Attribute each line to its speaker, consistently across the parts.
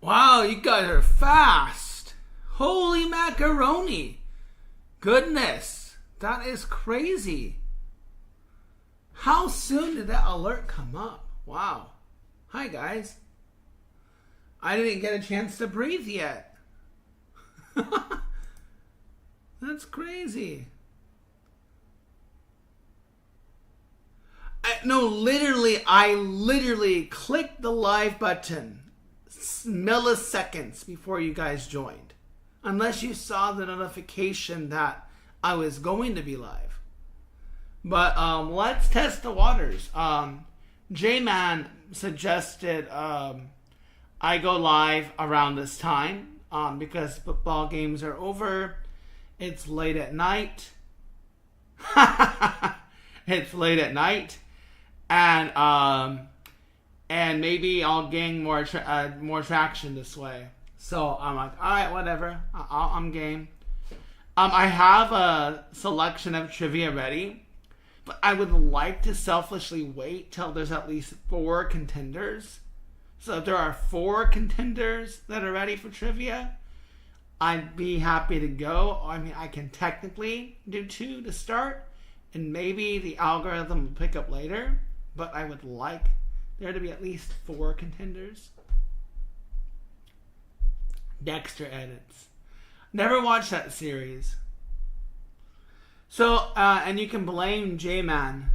Speaker 1: Wow, you guys are fast. Holy macaroni. Goodness. That is crazy. How soon did that alert come up? Wow. Hi, guys. I didn't get a chance to breathe yet. That's crazy. I literally clicked the live button milliseconds before you guys joined. Unless you saw the notification that I was going to be live. But let's test the waters. J-Man suggested I go live around this time because football games are over. It's late at night. It's late at night. And maybe I'll gain more traction this way. So I'm like, all right, whatever. I'm game. I have a selection of trivia ready, but I would like to selfishly wait till there's at least 4 contenders. So if there are 4 contenders that are ready for trivia, I'd be happy to go. I mean, I can technically do 2 to start, and maybe the algorithm will pick up later, but I would like there to be at least 4 contenders. Dexter Edits. Never watched that series. So, and you can blame J-Man.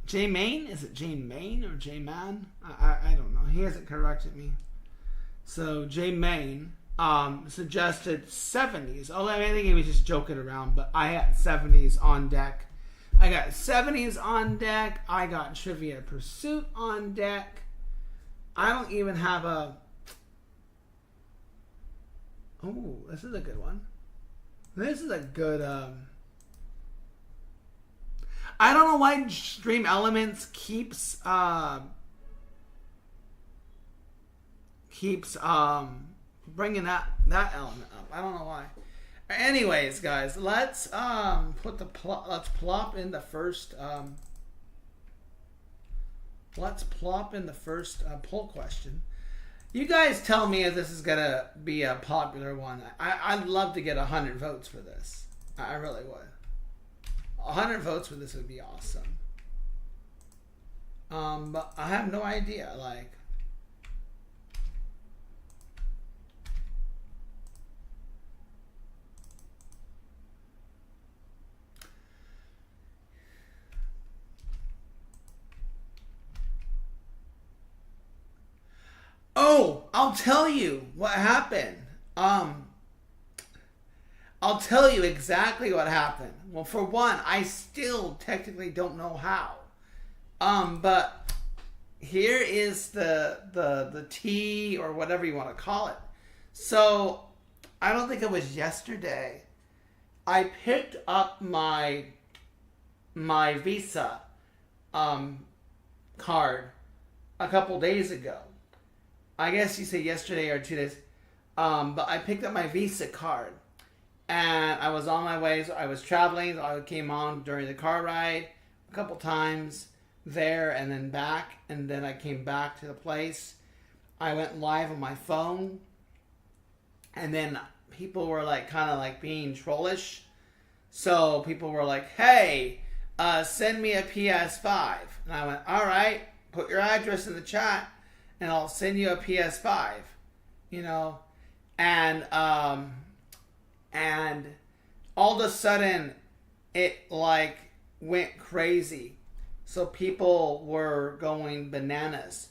Speaker 1: J-Main? Is it J-Main or J-Man? I don't know. He hasn't corrected me. So, J-Main suggested 70s. Although I think he was just joking around, but I had 70s on deck. I got 70s on deck. I got Trivia Pursuit on deck. I don't even have a... Oh, this is a good one. This is a good... I don't know why Stream Elements keeps bringing that element up. I don't know why. Anyways, guys, let's let's plop in the first poll question. You guys tell me if this is gonna be a popular one. I'd love to get 100 votes for this. I really would. 100 votes for this would be awesome. But I have no idea. Like, oh, I'll tell you what happened. I'll tell you exactly what happened. Well, for one, I still technically don't know how. But here is the tea or whatever you want to call it. So, I don't think it was yesterday. I picked up my Visa card a couple days ago. I guess you say yesterday or 2 days. But I picked up my Visa card. And I was on my way, so I was traveling. I came on during the car ride a couple times there and then back. And then I came back to the place. I went live on my phone. And then people were like kind of like being trollish. So people were like, hey, send me a PS5. And I went, all right, put your address in the chat and I'll send you a PS5. You know, and all of a sudden, it like went crazy. So people were going bananas.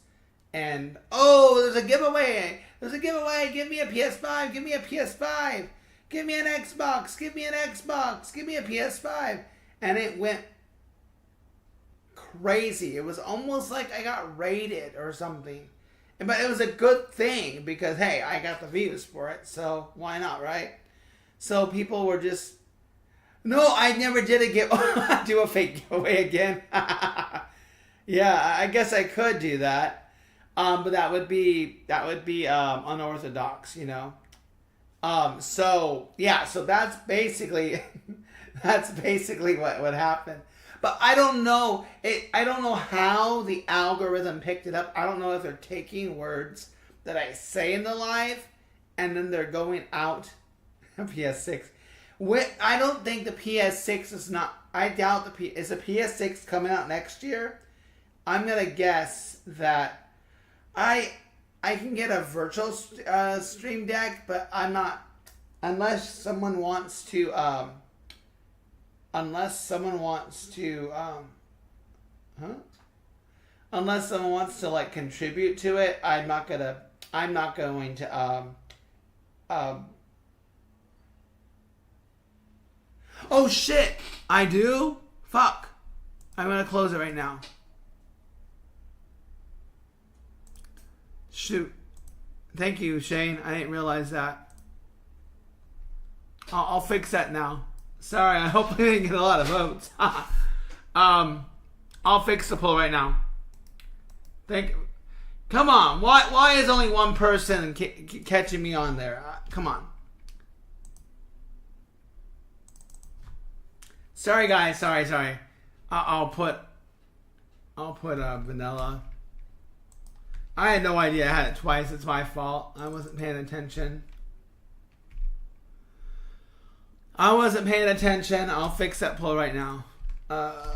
Speaker 1: And, oh, there's a giveaway. There's a giveaway. Give me a PS5. Give me a PS5. Give me an Xbox. Give me an Xbox. Give me a PS5. And it went crazy. It was almost like I got raided or something. But it was a good thing because, hey, I got the views for it. So why not, right? So people were just, no, I never did do a fake giveaway again. Yeah, I guess I could do that. But that would be unorthodox, you know. So that's basically what happened. But I don't know how the algorithm picked it up. I don't know if they're taking words that I say in the live, and then they're going out. PS6. I don't think the PS6 is not. I doubt is the PS6 coming out next year. I'm gonna guess that I can get a virtual Stream Deck, but I'm not unless someone wants to unless someone wants to like contribute to it. I'm not going to oh shit, I do? Fuck. I'm gonna close it right now. Shoot. Thank you, Shane. I didn't realize that. I'll fix that now. Sorry, I hope I didn't get a lot of votes. I'll fix the poll right now. Come on. Why is only one person catching me on there? Come on. Sorry, guys. Sorry. I'll put vanilla. I had no idea I had it twice. It's my fault. I wasn't paying attention. I'll fix that poll right now. That's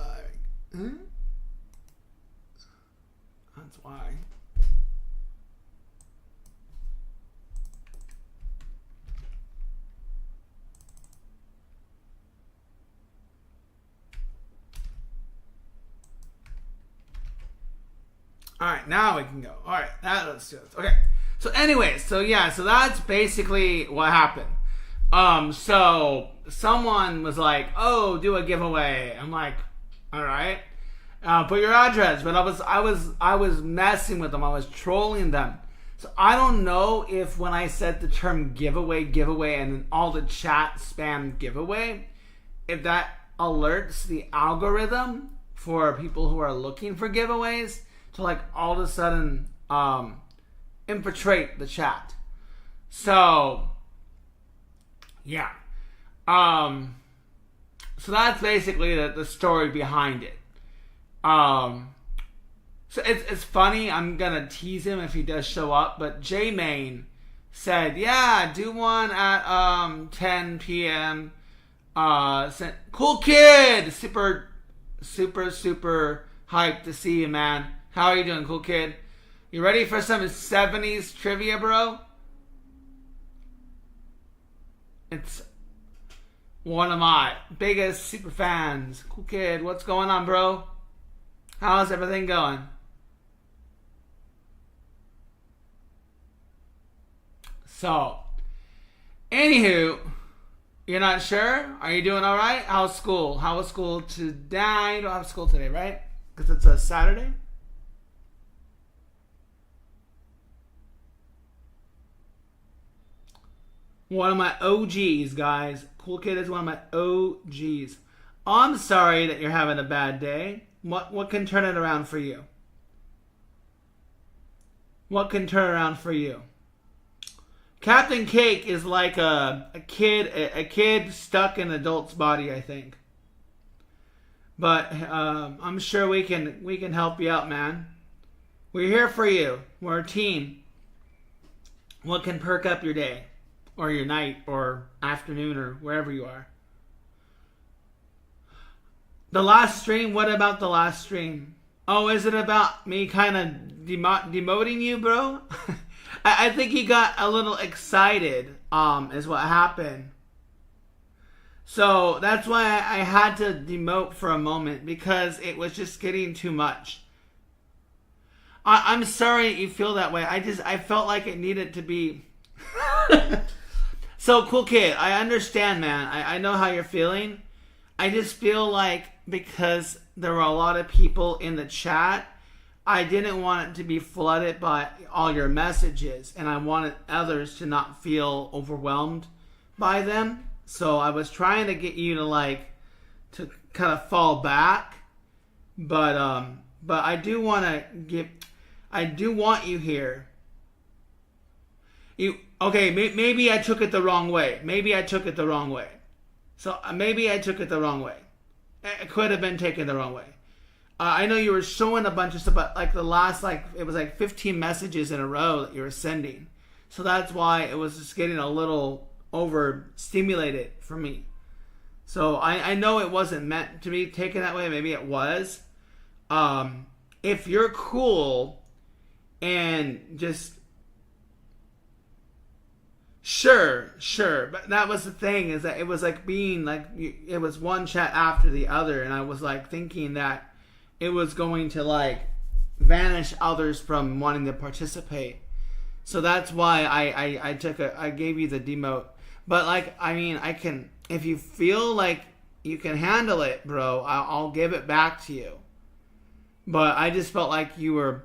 Speaker 1: why. All right, now we can go. All right, let's do this. Okay. So anyways, so that's basically what happened. So someone was like, "Oh, do a giveaway." I'm like, "All right, put your address." But I was messing with them. I was trolling them. So I don't know if when I said the term giveaway, and then all the chat spam giveaway, if that alerts the algorithm for people who are looking for giveaways to like all of a sudden infiltrate the chat. So yeah. So that's basically the story behind it. So it's funny. I'm gonna tease him if he does show up. But J-Main said, "Yeah, do one at 10 p.m. Cool kid, super hyped to see you, man. How are you doing, cool kid? You ready for some 70s trivia, bro?" It's one of my biggest super fans. Cool kid, what's going on, bro? How's everything going? So, anywho, you're not sure? Are you doing all right? How's school? How was school today? You don't have school today, right? Because it's a Saturday? One of my OGs, guys. Cool kid is one of my OGs. I'm sorry that you're having a bad day. What can turn it around for you? What can turn around for you? Captain Cake is like a kid stuck in an adult's body, I think. But I'm sure we can help you out, man. We're here for you. We're a team. What can perk up your day? Or your night, or afternoon, or wherever you are. The last stream, what about the last stream? Oh, is it about me kind of demoting you, bro? I think he got a little excited, is what happened. So, that's why I had to demote for a moment, because it was just getting too much. I'm sorry you feel that way. I felt like it needed to be... So, cool kid, I understand, man. I know how you're feeling. I just feel like because there were a lot of people in the chat, I didn't want it to be flooded by all your messages. And I wanted others to not feel overwhelmed by them. So, I was trying to get you to kind of fall back. But I do want you here. Okay, maybe I took it the wrong way. So maybe I took it the wrong way. It could have been taken the wrong way. I know you were showing a bunch of stuff, but like the last, like, it was like 15 messages in a row that you were sending. So that's why it was just getting a little overstimulated for me. So I know it wasn't meant to be taken that way. Maybe it was. If you're cool and just... Sure. But that was the thing, is that it was like being like... It was one chat after the other, and I was like thinking that it was going to like vanish others from wanting to participate. So that's why I gave you the demote. But like, I mean, I can, if you feel like you can handle it, bro, I'll give it back to you. But I just felt like you were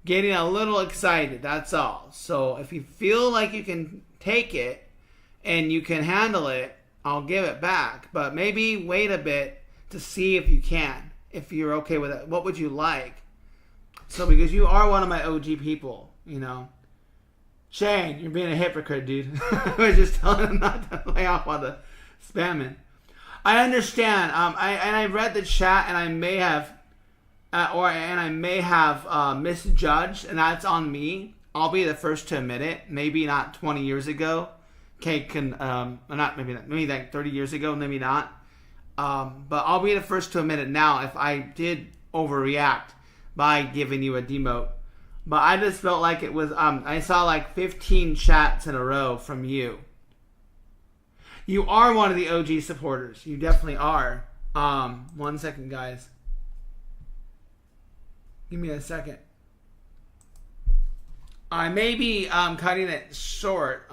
Speaker 1: getting a little excited, that's all. So if you feel like you can take it and you can handle it, I'll give it back. But maybe wait a bit to see if you can. If you're okay with it, what would you like? So, because you are one of my OG people, you know. Shane, you're being a hypocrite, dude. I was just telling him not to lay off on the spamming. I understand. I read the chat, and I may have, misjudged, and that's on me. I'll be the first to admit it. Maybe not 20 years ago. Okay, maybe like 30 years ago, maybe not. But I'll be the first to admit it now if I did overreact by giving you a demote. But I just felt like it was, I saw like 15 chats in a row from you. You are one of the OG supporters. You definitely are. 1 second, guys. Give me a second. I may be cutting it short.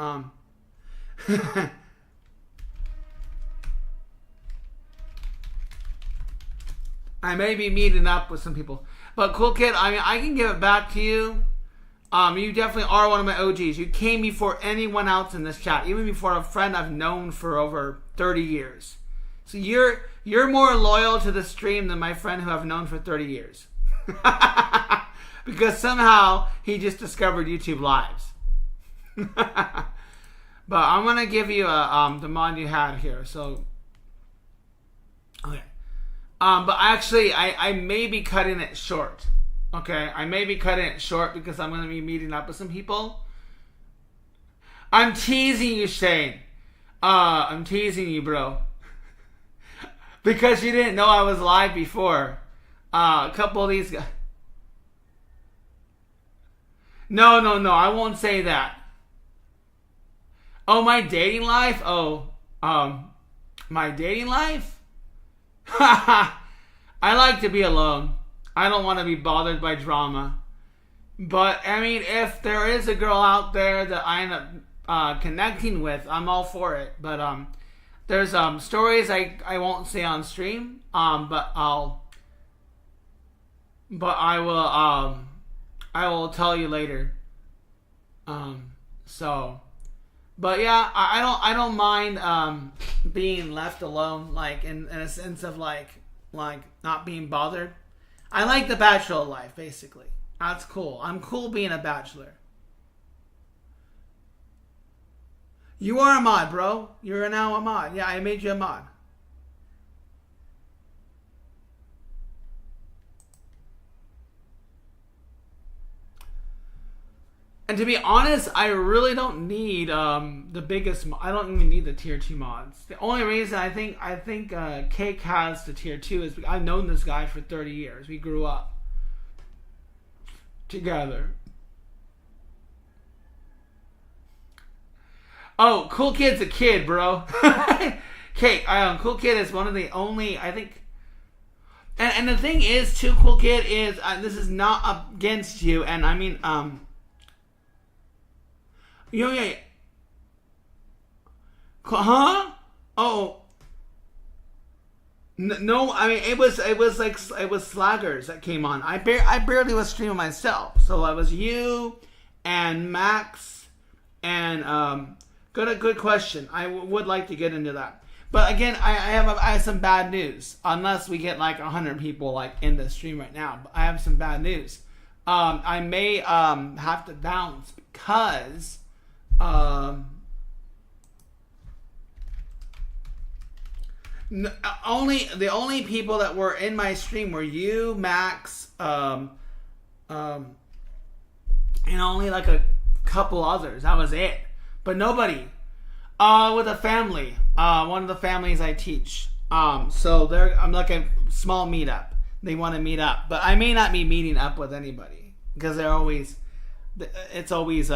Speaker 1: I may be meeting up with some people. But Cool Kid, I mean, I can give it back to you. You definitely are one of my OGs. You came before anyone else in this chat. Even before a friend I've known for over 30 years. So you're more loyal to the stream than my friend who I've known for 30 years. Because somehow he just discovered YouTube Lives. But I'm going to give you the mod you had here. So, okay. But actually, I may be cutting it short. Okay? I may be cutting it short because I'm going to be meeting up with some people. I'm teasing you, Shane. I'm teasing you, bro. Because you didn't know I was live before. A couple of these guys. No, I won't say that. Oh, my dating life? My dating life? I like to be alone. I don't want to be bothered by drama. But, I mean, if there is a girl out there that I end up connecting with, I'm all for it. But there's stories I won't say on stream. But I will tell you later. But yeah, I don't mind being left alone, like in a sense of like not being bothered. I like the bachelor life, basically. That's cool. I'm cool being a bachelor. You are a mod, bro. You're now a mod. Yeah, I made you a mod. And to be honest, I really don't need the biggest. I don't even need the tier 2 mods. The only reason I think Cake has the tier 2 is I've known this guy for 30 years. We grew up together. Oh, Cool Kid's a kid, bro. Cake, Cool Kid is one of the only, I think. And the thing is, too, Cool Kid is this is not against you, and I mean Yeah. Huh? Oh. No, I mean it was slaggers that came on. I barely was streaming myself. So I was you and Max and good question. I would like to get into that. But again, I have some bad news. Unless we get like 100 people like in the stream right now, but I have some bad news. I may have to bounce because Only the only people that were in my stream were you, Max, and only like a couple others. That was it. But nobody. With a family. One of the families I teach. So I'm like a small meetup. They want to meet up, but I may not be meeting up with anybody because it's always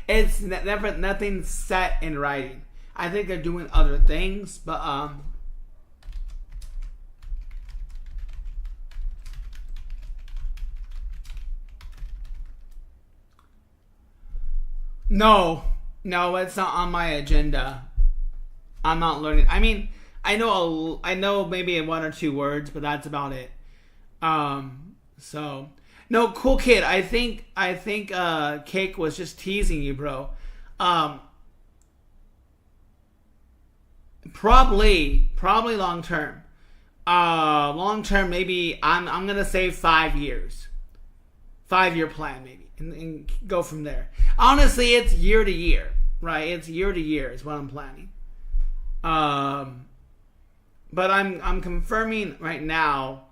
Speaker 1: it's never nothing set in writing. I think they're doing other things, but no, it's not on my agenda. I'm not learning. I mean, I know maybe one or two words, but that's about it. So no, cool kid. I think Cake was just teasing you, bro. Probably long term. Long term, maybe I'm gonna say 5 years. 5-year plan, maybe, and go from there. Honestly, it's year to year, right? It's year to year is what I'm planning. But I'm confirming right now.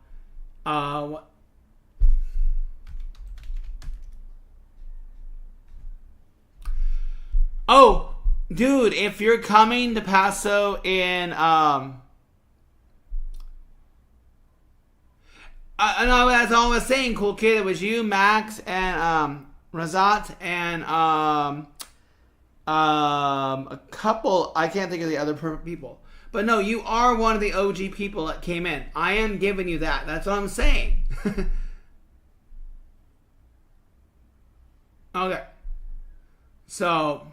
Speaker 1: Oh, dude, if you're coming to Paso in I know that's all I was saying, cool kid. It was you, Max, and Razat, and a couple. I can't think of the other people, but no, you are one of the OG people that came in. I am giving you that. That's what I'm saying. Okay. So,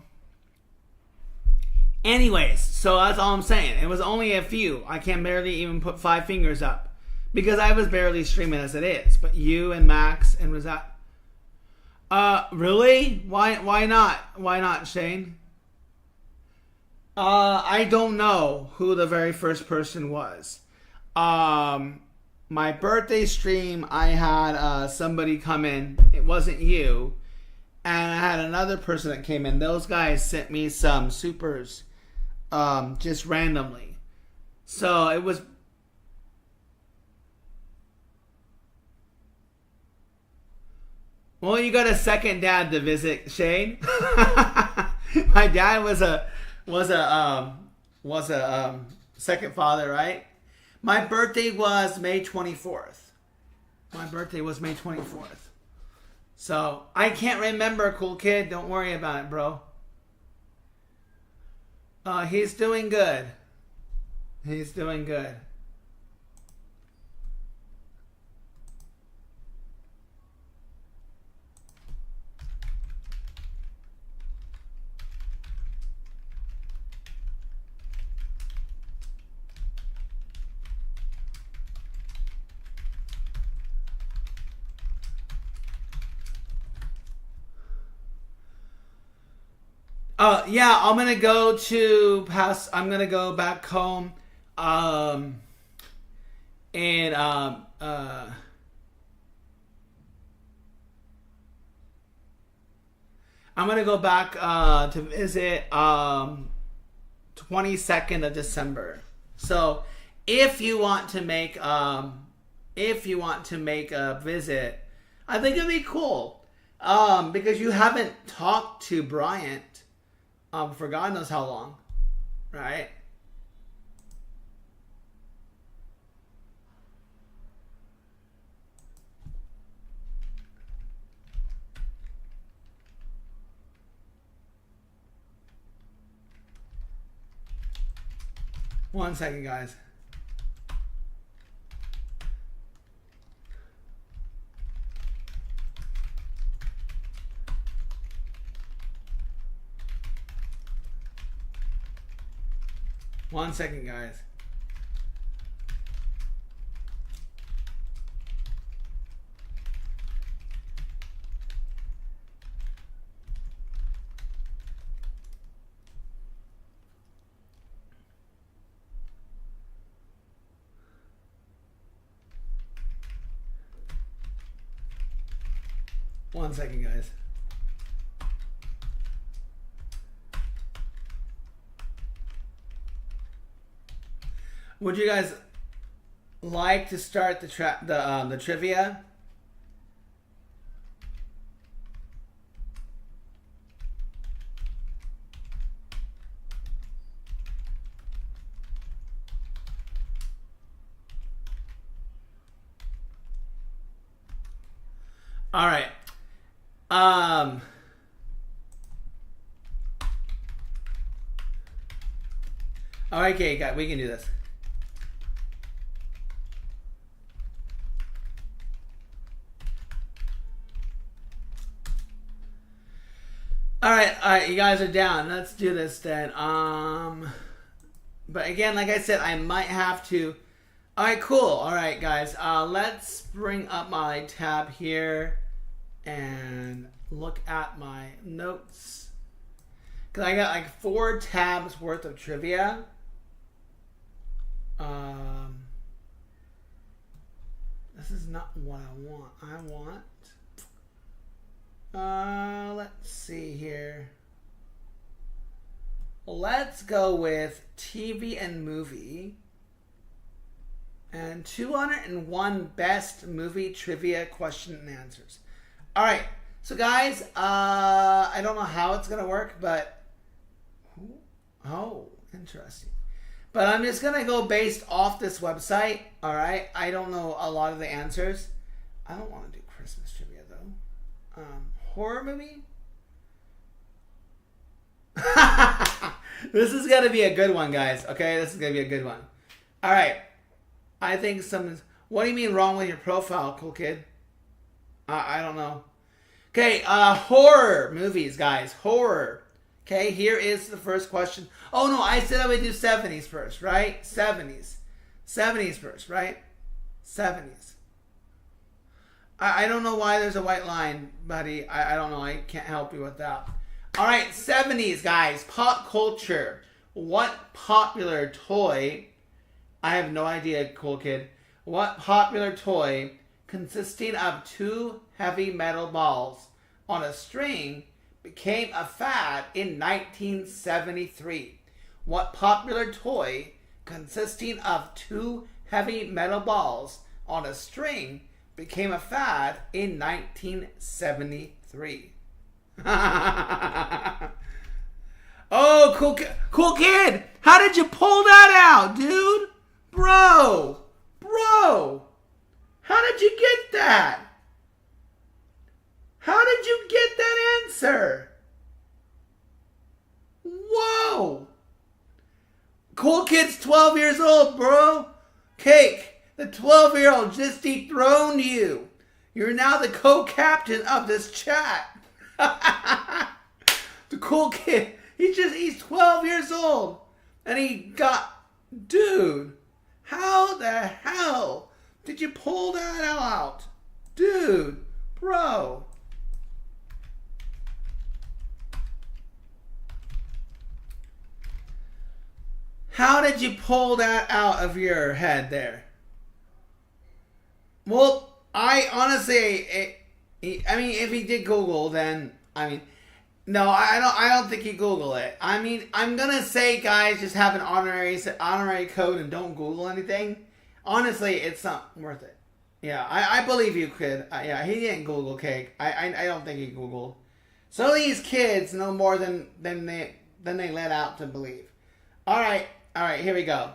Speaker 1: anyways, so that's all I'm saying. It was only a few. I can barely even put 5 fingers up. Because I was barely streaming as it is. But you and Max and Razat. Really? Why not? Why not, Shane? I don't know who the very first person was. My birthday stream, I had somebody come in. It wasn't you. And I had another person that came in. Those guys sent me some supers just randomly. So it was... Well, you got a second dad to visit, Shane. My dad was a second father, right? My birthday was May 24th. So I can't remember, cool kid. Don't worry about it, bro. He's doing good. Yeah, I'm gonna go back home, and I'm gonna go back to visit 22nd of December. So if you want to make a visit, I think it'd be cool. Because you haven't talked to Bryant for God knows how long, right? One second, guys. One second, guys. One second, guys. Would you guys like to start the trivia? All right. All right, okay, guys, we can do this. All right, you guys are down. Let's do this then. But again, like I said, I might have to. All right, cool. All right, guys, let's bring up my tab here and look at my notes. Because I got like 4 tabs worth of trivia. This is not what I want. Let's see here. Let's go with TV and movie. And 201 best movie trivia question and answers. All right. So guys, I don't know how it's going to work, but oh, interesting. But I'm just going to go based off this website. All right. I don't know a lot of the answers. I don't want to do Christmas trivia though. Horror movie? This is going to be a good one, guys. Okay, this is going to be a good one. All right. I think what do you mean wrong with your profile, cool kid? I don't know. Okay, horror movies, guys. Horror. Okay, here is the first question. Oh, no, I said I would do 70s first, right? 70s. 70s first, right? 70s. I don't know why there's a white line, buddy. I don't know. I can't help you with that. All right, 70s, guys. Pop culture. What popular toy... I have no idea, cool kid. What popular toy consisting of 2 heavy metal balls on a string became a fad in 1973? What popular toy consisting of 2 heavy metal balls on a string became a fad in 1973? Oh, cool kid! How did you pull that out, dude? Bro, how did you get that? How did you get that answer? Whoa. Cool kid's 12 years old, bro. Cake, the 12-year-old just dethroned you. You're now the co-captain of this chat. The cool kid, he's 12 years old. And he got, dude. How the hell did you pull that out? Dude, bro. How did you pull that out of your head there? Well, I honestly, if he did Google, then, no, I don't think he Googled it. I'm gonna say, guys, just have an honorary code and don't Google anything. Honestly, it's not worth it. Yeah, I believe you, kid. Yeah, he didn't Google cake. I don't think he Googled. Some of these kids know more than they let out to believe. All right, here we go.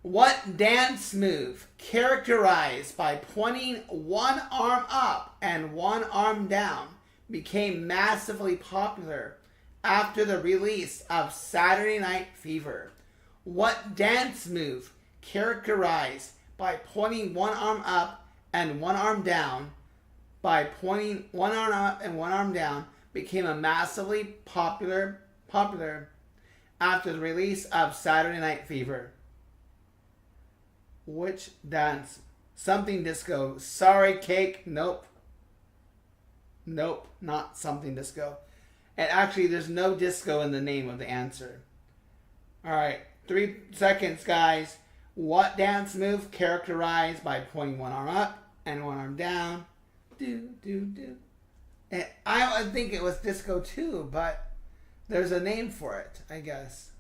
Speaker 1: What dance move characterized by pointing one arm up and one arm down became massively popular after the release of Saturday Night Fever? What dance move characterized by pointing one arm up and one arm down became a massively popular after the release of Saturday Night Fever? Which dance? Something disco. Sorry, cake. Nope, not something disco. And actually, there's no disco in the name of the answer. All right, 3 seconds, guys. What dance move characterized by pointing one arm up and one arm down? Do. And I think it was disco too, but there's a name for it, I guess.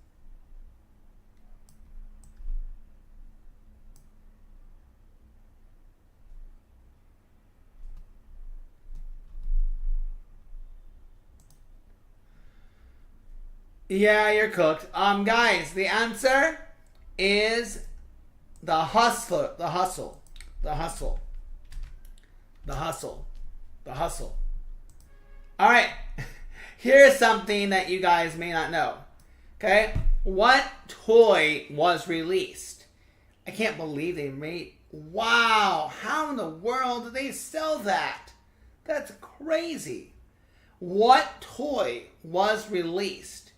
Speaker 1: Yeah, you're cooked. Guys, the answer is the hustler. The hustle. The hustle. The hustle. The hustle. All right. Here's something that you guys may not know. Okay? What toy was released? I can't believe they made... Wow! How in the world did they sell that? That's crazy. What toy was released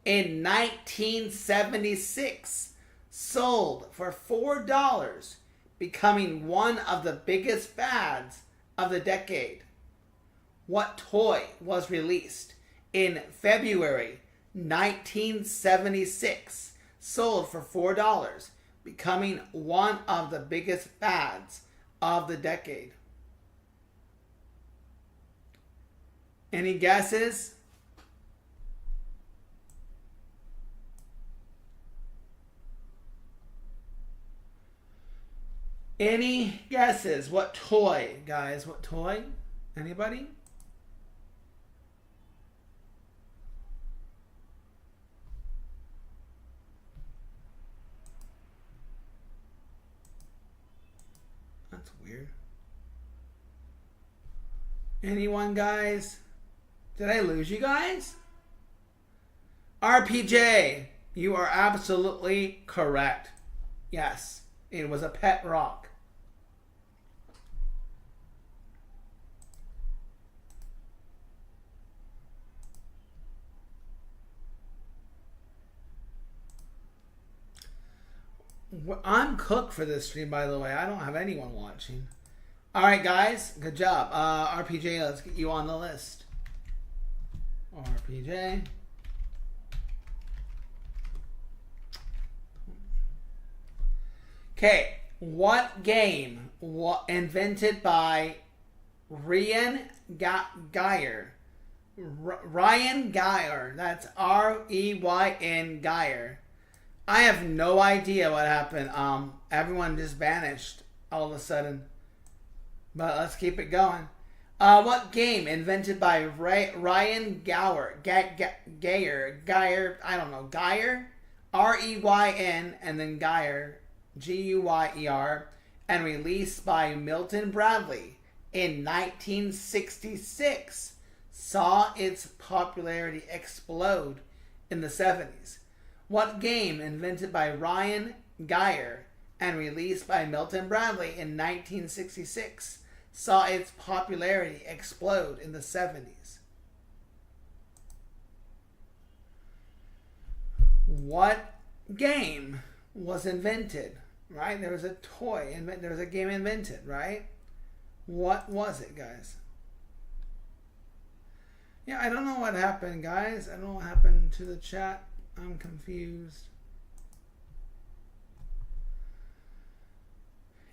Speaker 1: in 1976, sold for $4, becoming one of the biggest fads of the decade? What toy was released in February 1976, sold for $4, becoming one of the biggest fads of the decade? Any guesses? Any guesses? What toy, guys? What toy? Anybody? That's weird. Anyone, guys? Did I lose you guys? RPJ, you are absolutely correct. Yes, it was a pet rock. I'm cooked for this stream, by the way. I don't have anyone watching. All right, guys. Good job. RPJ, let's get you on the list. RPJ. Okay. What game invented by Ryan Geyer? Ryan Geyer. That's R-E-Y-N Geyer. I have no idea what happened. Everyone just vanished all of a sudden. But let's keep it going. What game invented by Ryan Geyer? I don't know. Geyer? R-E-Y-N and then Geyer. G-U-Y-E-R. And released by Milton Bradley in 1966. Saw its popularity explode in the 70s. What game invented by Ryan Geyer and released by Milton Bradley in 1966 saw its popularity explode in the 70s? What game was invented, right? There was a toy, there was a game invented, right? What was it, guys? Yeah, I don't know what happened, guys. I don't know what happened to the chat. I'm confused.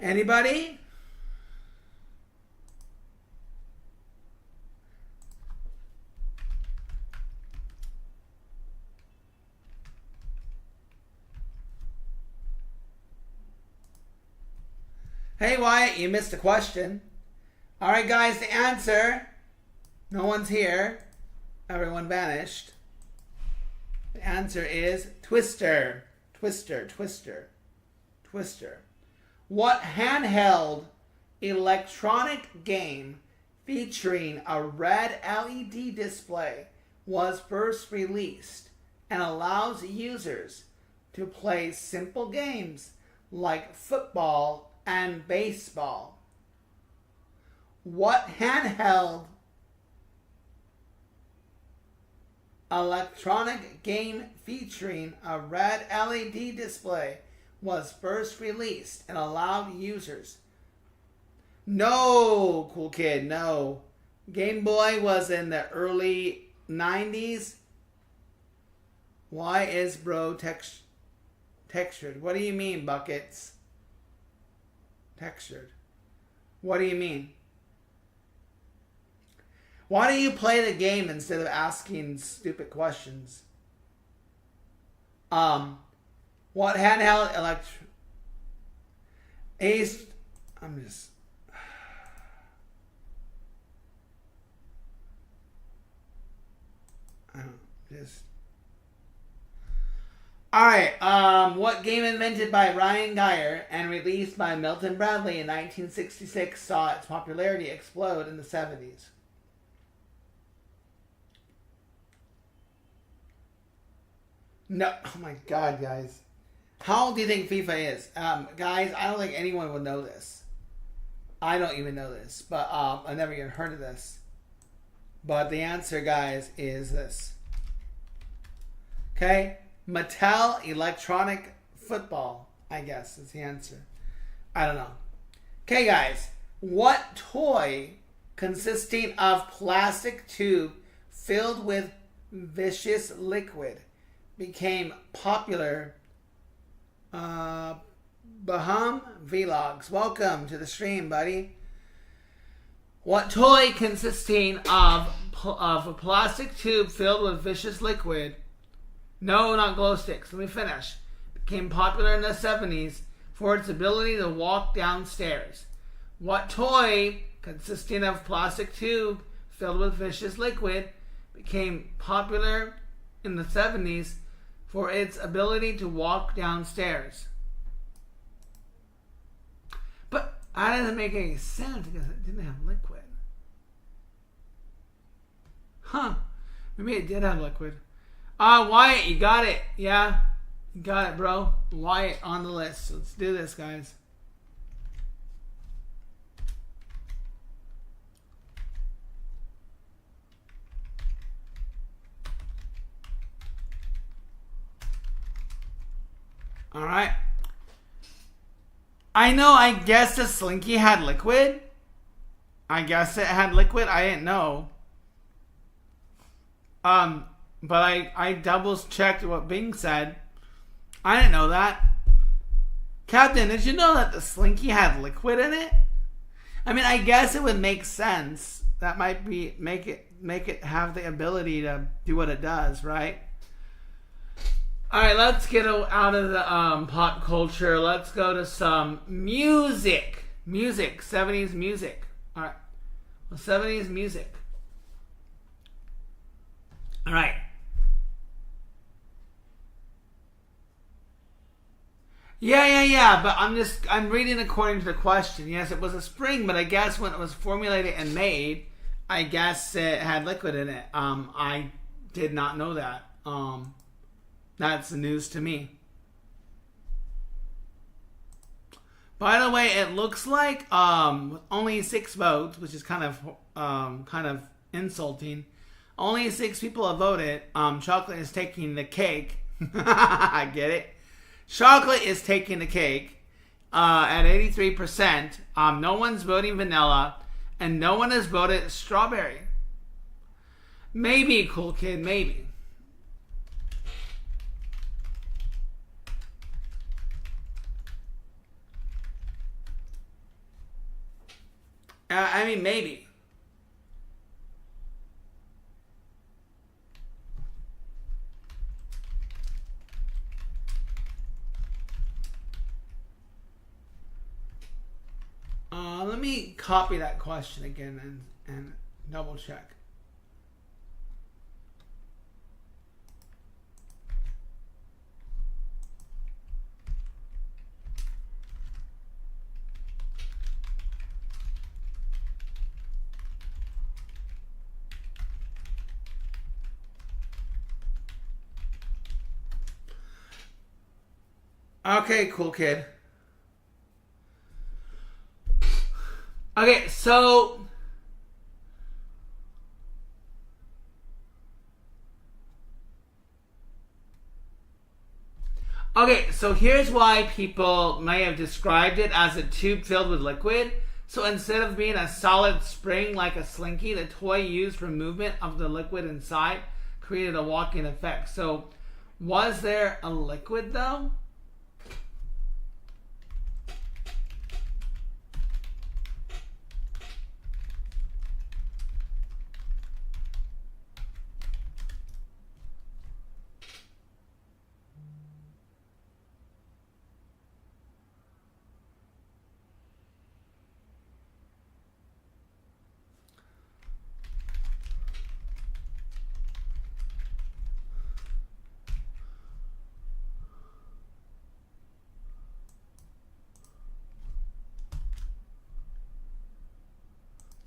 Speaker 1: Anybody? Hey, Wyatt, you missed a question. All right, guys, the answer. No one's here. Everyone vanished. The answer is Twister. Twister, Twister, Twister. What handheld electronic game featuring a red LED display was first released and allows users to play simple games like football and baseball? What handheld electronic game featuring a red LED display was first released and allowed users? No, cool kid, no. Game Boy was in the early 90s. Why is bro textured? What do you mean, Buckets? Textured. What do you mean? Why do you play the game instead of asking stupid questions? What handheld Ace? I'm just. I don't just. All right. What game invented by Ryan Geyer and released by Milton Bradley in 1966 saw its popularity explode in the 70s? No. Oh my God, guys. How old do you think FIFA is? Guys, I don't think anyone would know this. I don't even know this, but I've never even heard of this. But the answer, guys, is this. Okay? Mattel Electronic Football, I guess, is the answer. I don't know. Okay, guys. What toy consisting of plastic tube filled with viscous liquid became popular? Baham Vlogs. Welcome to the stream, buddy. What toy consisting of a plastic tube filled with viscous liquid? No, not glow sticks. Let me finish. Became popular in the 70s for its ability to walk downstairs. What toy consisting of plastic tube filled with viscous liquid became popular in the 70s for its ability to walk downstairs? But that doesn't make any sense because it didn't have liquid. Huh. Maybe it did have liquid. Wyatt, you got it. Yeah. You got it, bro. Wyatt on the list. Let's do this, guys. All right. I know, I guess the Slinky had liquid. I guess it had liquid. I didn't know. But I double checked what Bing said. I didn't know that. Captain, did you know that the Slinky had liquid in it? I mean, I guess it would make sense. That might be make it have the ability to do what it does, right? All right, let's get out of the pop culture. Let's go to some music. 70s music. All right. Well, 70s music. All right. Yeah. But I'm reading according to the question. Yes, it was a spring, but I guess when it was formulated and made, I guess it had liquid in it. I did not know that. That's the news to me. By the way, it looks like only 6 votes, which is kind of insulting. Only 6 people have voted. Chocolate is taking the cake. I get it. Chocolate is taking the cake at 83%. No one's voting vanilla, and no one has voted strawberry. Maybe, cool kid, maybe. I mean, maybe. Let me copy that question again and double check. Okay, cool kid. Okay, so here's why people may have described it as a tube filled with liquid. So instead of being a solid spring like a Slinky, the toy used for movement of the liquid inside created a walking effect. So was there a liquid though?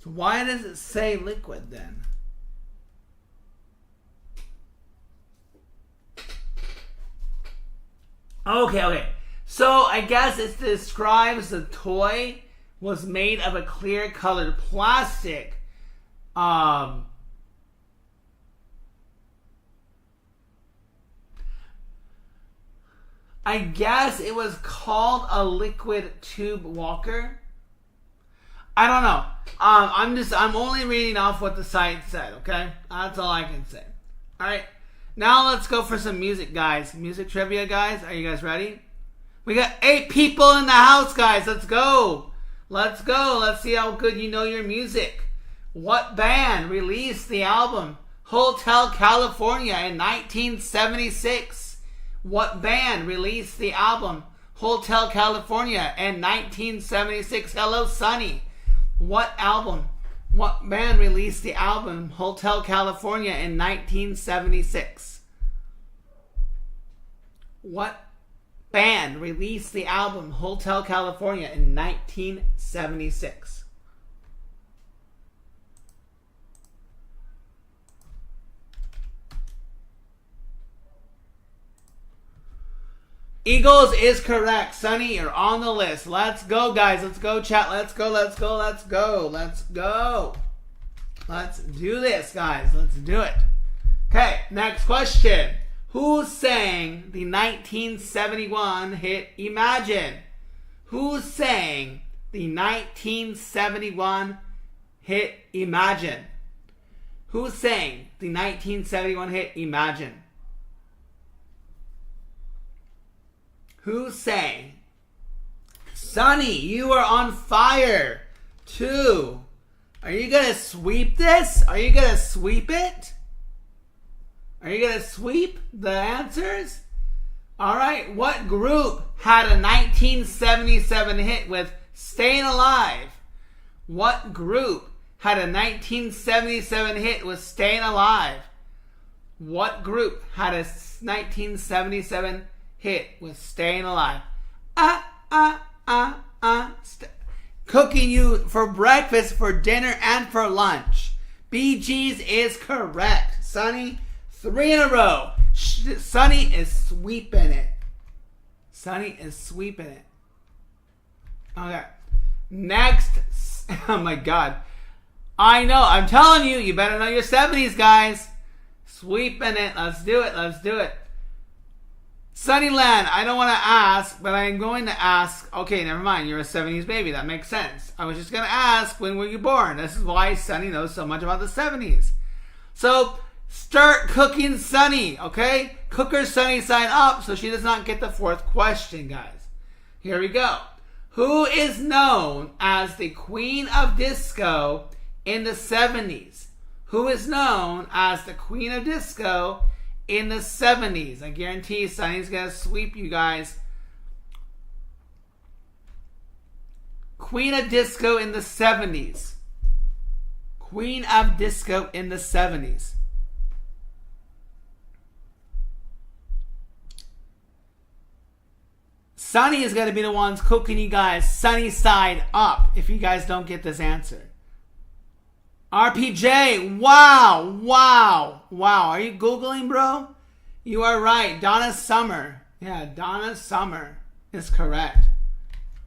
Speaker 1: So why does it say liquid then? Okay. So I guess it describes the toy was made of a clear colored plastic. I guess it was called a liquid tube walker. I don't know. I'm only reading off what the site said, okay? That's all I can say. Alright. Now let's go for some music, guys. Music trivia, guys. Are you guys ready? We got 8 people in the house, guys. Let's go. Let's go. Let's see how good you know your music. What band released the album Hotel California in 1976? What band released the album Hotel California in 1976? Hello, Sunny. What band released the album Hotel California in 1976? What band released the album Hotel California in 1976? Eagles is correct. Sunny, you're on the list. Let's go, guys. Let's go, chat. Let's go. Let's do this, guys. Let's do it. Okay, next question. Who sang the 1971 hit Imagine? Who sang the 1971 hit Imagine? Who sang the 1971 hit Imagine? Who sang? Sunny, you are on fire. 2. Are you going to sweep this? Are you going to sweep it? Are you going to sweep the answers? All right. What group had a 1977 hit with Staying Alive? What group had a 1977 hit with Staying Alive? What group had a 1977 hit with Staying Alive? Cooking you for breakfast, for dinner, and for lunch. Bee Gees is correct. Sunny, 3 in a row. Sunny is sweeping it. Sunny is sweeping it. Okay. Next. Oh my God. I know. I'm telling you, you better know your 70s, guys. Sweeping it. Let's do it. Let's do it. Sunnyland, I don't want to ask, but I'm going to ask. Okay, never mind. You're a 70s baby. That makes sense. I was just going to ask, when were you born? This is why Sunny knows so much about the 70s. So, start cooking Sunny, okay? Cook her Sunny side up so she does not get the 4th question, guys. Here we go. Who is known as the Queen of Disco in the 70s? Who is known as the Queen of Disco in the 70s? I guarantee Sunny's going to sweep you guys. Queen of Disco in the 70s. Queen of Disco in the 70s. Sunny is going to be the ones cooking you guys Sunny side up if you guys don't get this answer. RPJ, wow. Are you Googling, bro? You are right. Donna Summer. Yeah, Donna Summer is correct.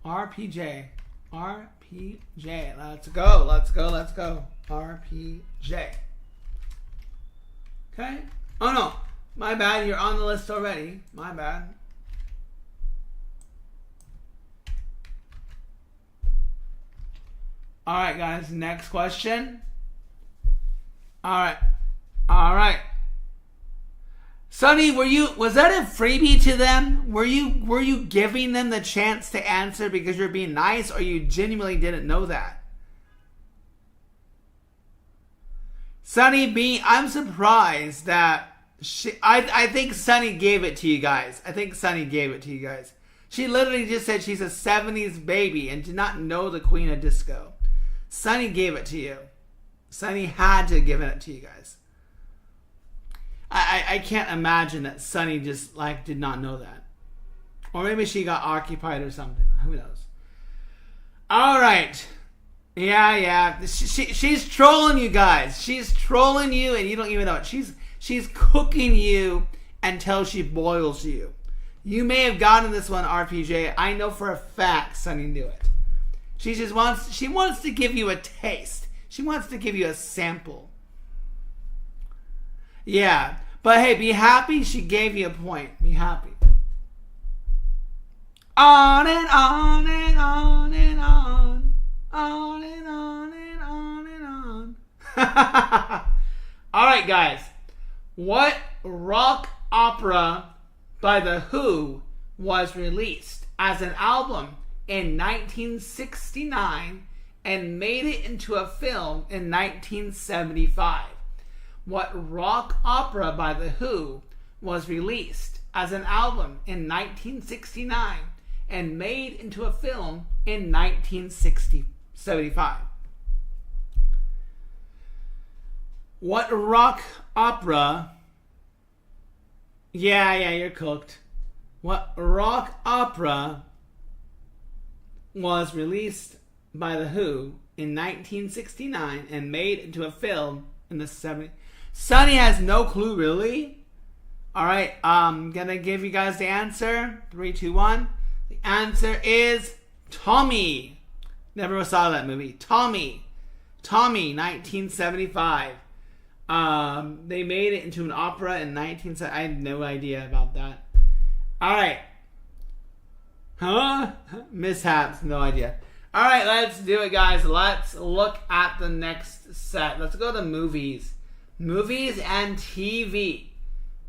Speaker 1: RPJ. Let's go. RPJ. Okay. Oh, no. My bad. You're on the list already. My bad. All right, guys. Next question. All right. Sunny, was that a freebie to them? Were you giving them the chance to answer because you're being nice, or you genuinely didn't know that? Sunny B, I'm surprised that I think Sunny gave it to you guys. She literally just said she's a 70s baby and did not know the Queen of Disco. Sunny gave it to you. Sunny had to have given it to you guys. I can't imagine that Sunny just did not know that. Or maybe she got occupied or something. Who knows? All right. Yeah. She's trolling you guys. She's trolling you, and you don't even know it. She's cooking you until she boils you. You may have gotten this one, RPJ. I know for a fact Sunny knew it. She wants to give you a taste. She wants to give you a sample. Yeah. But hey, be happy she gave you a point. Be happy. On and on and on and on. On and on and on and on. Alright, guys. What rock opera by The Who was released as an album in 1969 and made it into a film in 1975? What rock opera by The Who was released as an album in 1969 and made into a film in 1975? What rock opera... Yeah, you're cooked. What rock opera was released by The Who in 1969 and made into a film in the 70s? Sunny has no clue, really? Alright, I'm gonna give you guys the answer. 3, 2, 1. The answer is Tommy. Never saw that movie. Tommy, 1975. They made it into an opera in 1970. I had no idea about that. Alright. Huh? Mishaps, no idea. Alright, let's do it, guys. Let's look at the next set. Let's go to movies. Movies and TV.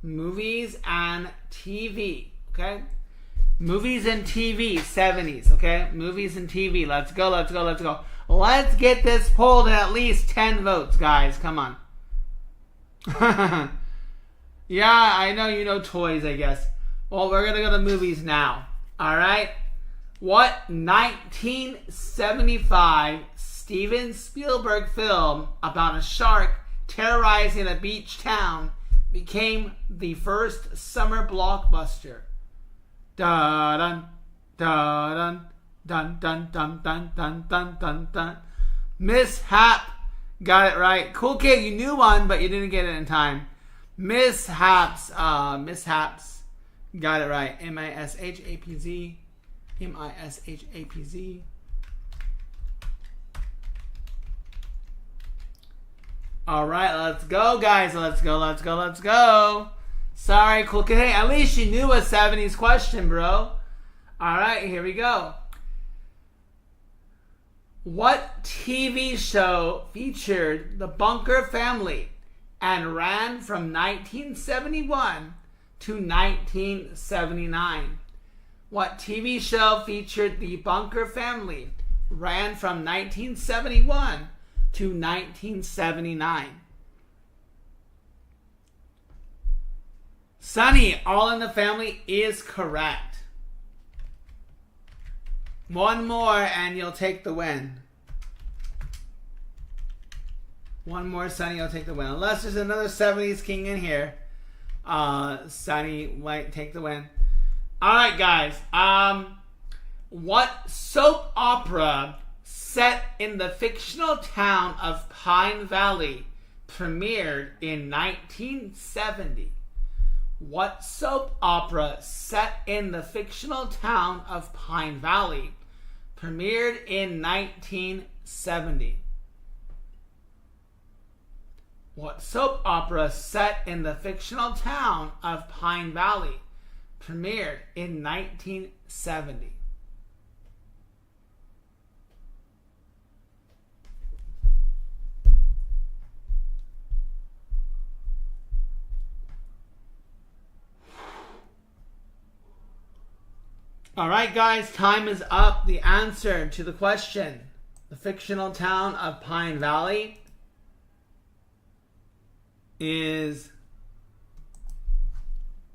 Speaker 1: Movies and TV. Okay? Movies and TV, 70s. Okay? Movies and TV. Let's go. Let's get this poll to at least 10 votes, guys. Come on. Yeah, I know you know toys, I guess. Well, we're gonna go to movies now. Alright? What 1975 Steven Spielberg film about a shark terrorizing a beach town became the first summer blockbuster? Dun dun dun dun dun dun dun dun dun dun. Mishap got it right. Cool kid, you knew one, but you didn't get it in time. Mishaps got it right. Mishapz. Mishapz. Alright, let's go, guys. Let's go. Sorry, cool kid. Hey, at least you knew a 70s question, bro. Alright, here we go. What TV show featured the Bunker family and ran from 1971 to 1979? What TV show featured the Bunker family, ran from 1971 to 1979? Sunny, All in the Family is correct. One more and you'll take the win. One more, Sunny, you'll take the win. Unless there's another 70s king in here. Sunny might take the win. Alright, guys. What soap opera set in the fictional town of Pine Valley premiered in 1970? What soap opera set in the fictional town of Pine Valley premiered in 1970? What soap opera set in the fictional town of Pine Valley premiered in 1970? Alright, guys, time is up. The answer to the question, the fictional town of Pine Valley, is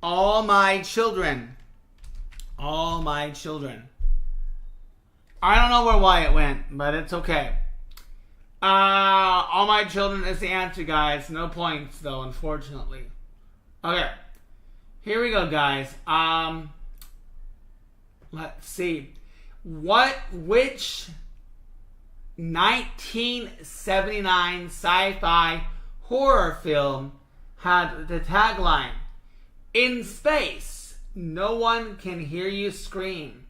Speaker 1: All My Children. All My Children. I don't know where Wyatt went, but it's okay. All My Children is the answer, guys. No points, though, unfortunately. Okay. Here we go, guys. Let's see. Which 1979 sci-fi horror film had the tagline, "In space, no one can hear you scream"?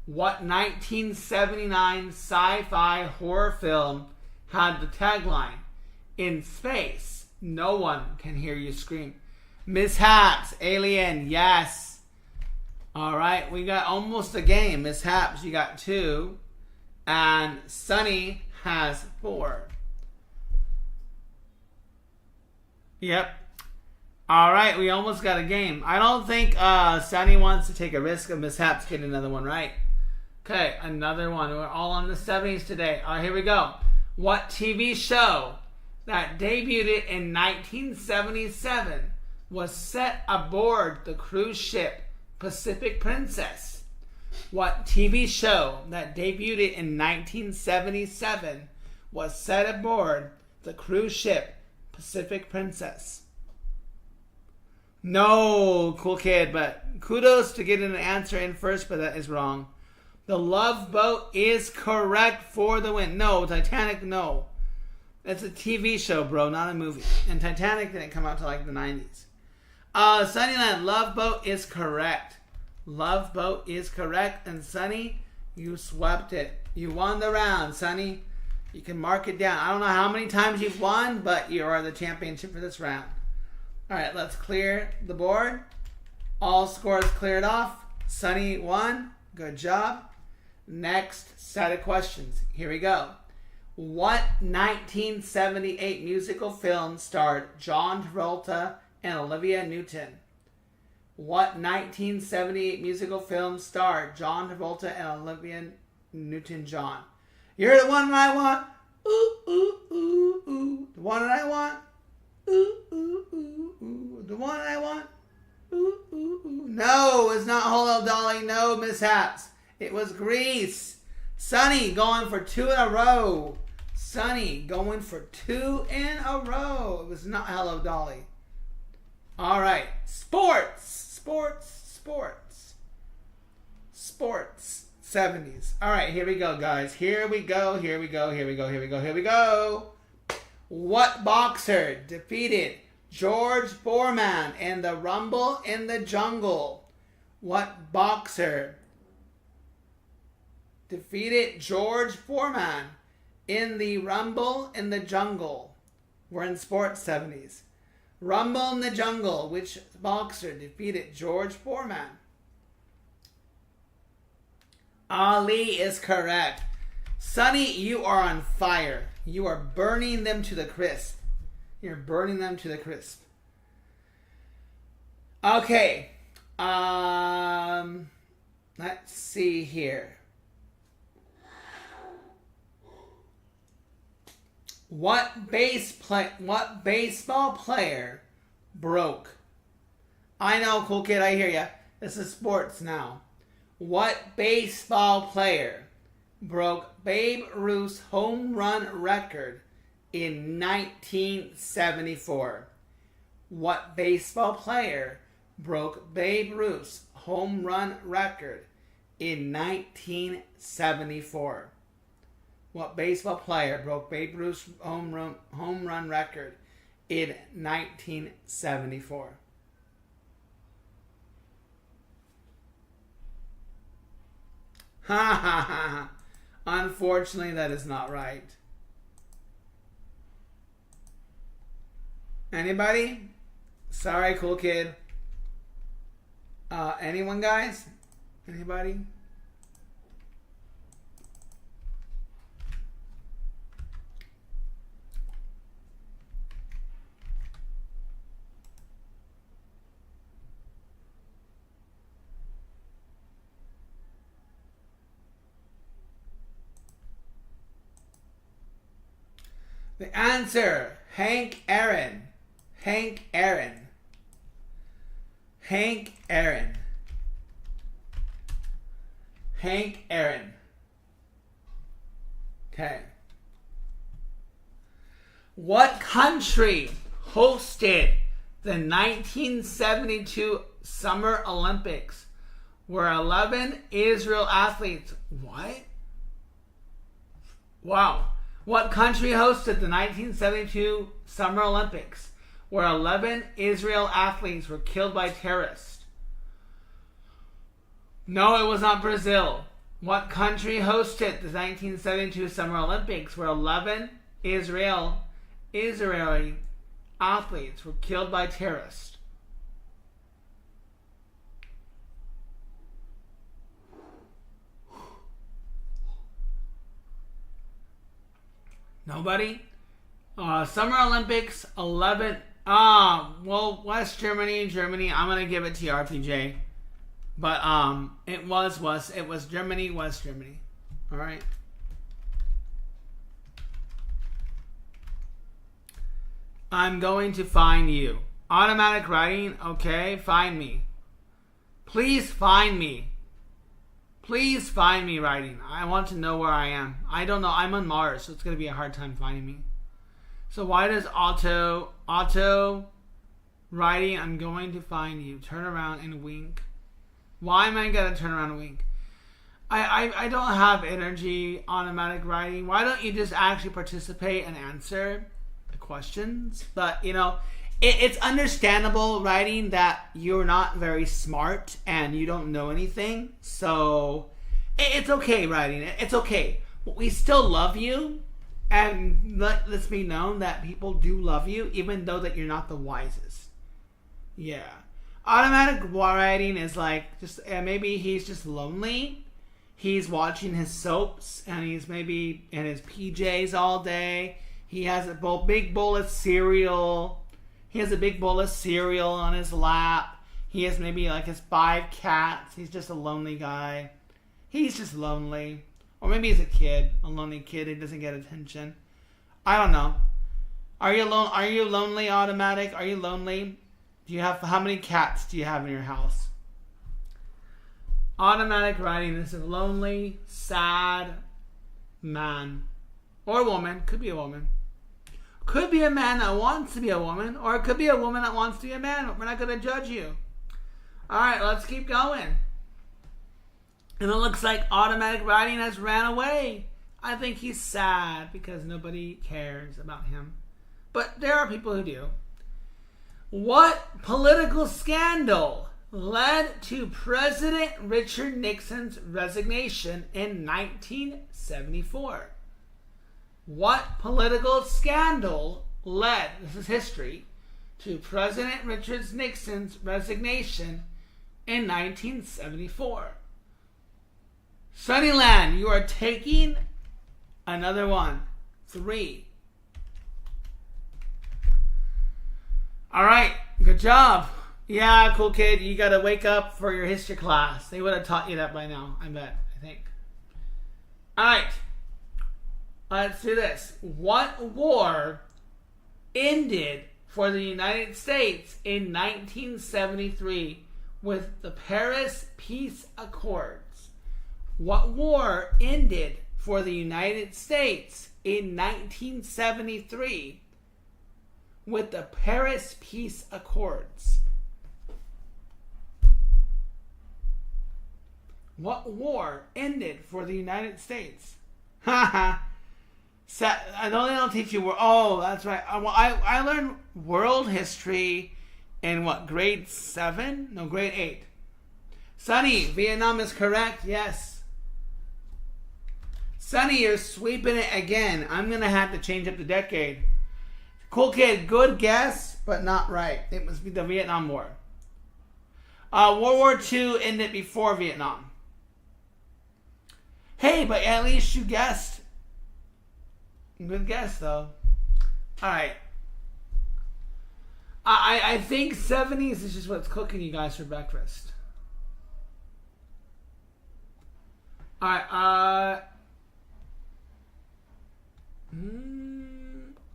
Speaker 1: What 1979 sci-fi horror film had the tagline, "In space, no one can hear you scream"? Mishaps, Alien, yes. All right, we got almost a game. Mishaps, you got 2. And Sunny has 4. Yep. All right, we almost got a game. I don't think Sunny wants to take a risk of Mishaps getting another one right. Okay, another one. We're all on the 70s today. All right, here we go. What TV show that debuted in 1977 was set aboard the cruise ship Pacific Princess? What TV show that debuted in 1977 was set aboard the cruise ship Pacific Princess? No, cool kid, but kudos to getting an answer in first, but that is wrong. The Love Boat is correct for the win. No, Titanic, no. It's a TV show, bro, not a movie. And Titanic didn't come out till like the 90s. Sunnyland, Love Boat is correct. Love Boat is correct. And Sunny, you swept it. You won the round, Sunny. You can mark it down. I don't know how many times you've won, but you are the championship for this round. All right, let's clear the board. All scores cleared off. Sunny won. Good job. Next set of questions. Here we go. What 1978 musical film starred John Travolta and Olivia Newton? What 1978 musical film starred John Travolta and Olivia Newton-John? You're the one that I want. Ooh, ooh, ooh, ooh. The one that I want. Ooh, ooh, ooh, ooh. The one that I want. Ooh, ooh, ooh. No, it's not Hello Dolly. No, Mishaps. It was Grease. Sunny going for 2 in a row. Sunny going for 2 in a row. It was not Hello Dolly. All right. Sports. Sports. Sports. Sports. 70s. All right, here we go, guys. Here we go. Here we go. Here we go. Here we go. Here we go. What boxer defeated George Foreman in the Rumble in the Jungle? What boxer defeated George Foreman in the Rumble in the Jungle? We're in sports 70s. Rumble in the Jungle. Which boxer defeated George Foreman? Ali is correct. Sunny, you are on fire. You are burning them to the crisp. You're burning them to the crisp. Okay. Let's see here. What baseball player broke? I know, cool kid, I hear ya. This is sports now. What baseball player broke Babe Ruth's home run record in 1974? What baseball player broke Babe Ruth's home run record in 1974? What baseball player broke Babe Ruth's home run record in 1974? Ha ha ha. Unfortunately, that is not right. Anybody? Sorry, cool kid. Anyone, guys? Anybody? The answer, Hank Aaron. Hank Aaron. Hank Aaron. Hank Aaron. Okay. What country hosted the 1972 Summer Olympics where 11 Israel athletes... What? Wow. What country hosted the 1972 Summer Olympics, where 11 Israel athletes were killed by terrorists? No, it was not Brazil. What country hosted the 1972 Summer Olympics, where 11 Israeli athletes were killed by terrorists? Nobody? Summer Olympics, 11. Well, West Germany. I'm going to give it to you, RPJ. But it was Germany, West Germany. All right. I'm going to find you. Automatic writing, okay, find me. Please find me. Please find me writing. I want to know where I am. I don't know. I'm on Mars, so it's going to be a hard time finding me. So why does auto writing, I'm going to find you. Turn around and wink. Why am I going to turn around and wink? I don't have energy, automatic writing. Why don't you just actually participate and answer the questions? But, you know, it's understandable, writing, that you're not very smart and you don't know anything. So it's okay, writing. It's okay. But we still love you. And let's be known that people do love you, even though that you're not the wisest. Yeah. Automatic writing is like, just maybe he's just lonely. He's watching his soaps and he's maybe in his PJs all day. He has a big bowl of cereal. He has a big bowl of cereal on his lap. He has maybe like his 5 cats. He's just a lonely guy. He's just lonely. Or maybe he's a lonely kid who doesn't get attention. I don't know. Are you lonely, automatic? Are you lonely? How many cats do you have in your house? Automatic writing is a lonely, sad man. Or woman. Could be a woman. Could be a man that wants to be a woman. Or it could be a woman that wants to be a man. We're not going to judge you. Alright, let's keep going. And it looks like automatic writing has ran away. I think he's sad because nobody cares about him. But there are people who do. What political scandal led to President Richard Nixon's resignation in 1974? What political scandal led, this is history, to President Richard Nixon's resignation in 1974? Sunnyland, you are taking another one. 3. All right, good job. Yeah, cool kid. You got to wake up for your history class. They would have taught you that by now, I think. All right, let's do this. What war ended for the United States in 1973 with the Paris Peace Accords? What war ended for the United States in 1973 with the Paris Peace Accords? What war ended for the United States? Haha. I know they don't teach you war. Oh, that's right. I learned world history in what, grade 7? No, grade 8. Sonny, Vietnam is correct. Yes. Sonny, you're sweeping it again. I'm going to have to change up the decade. Cool kid, good guess, but not right. It must be the Vietnam War. World War II ended before Vietnam. Hey, but at least you guessed. Good guess, though. Alright. I think 70s is just what's cooking you guys for breakfast. Alright,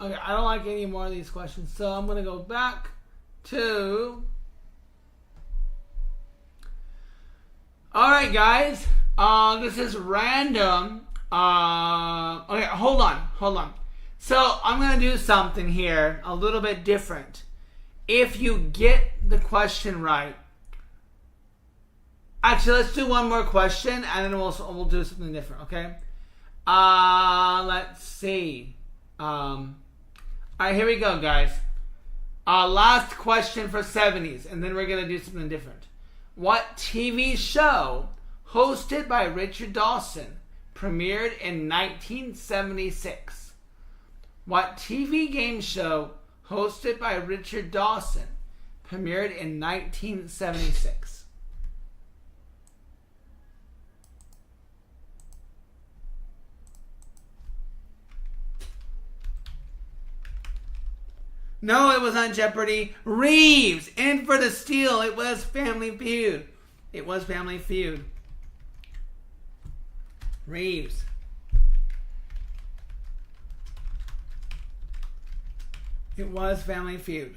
Speaker 1: okay, I don't like any more of these questions, so I'm going to go back to... Alright, guys. This is random. Okay, hold on. So, I'm going to do something here a little bit different. If you get the question right... Actually, let's do one more question, and then we'll do something different, okay? Let's see. All right, here we go, guys. Last question for 70s, and then we're going to do something different. What TV show hosted by Richard Dawson premiered in 1976? What TV game show hosted by Richard Dawson premiered in 1976? No, it was on Jeopardy. Reeves, in for the steal. It was Family Feud. It was Family Feud. Reeves. It was Family Feud.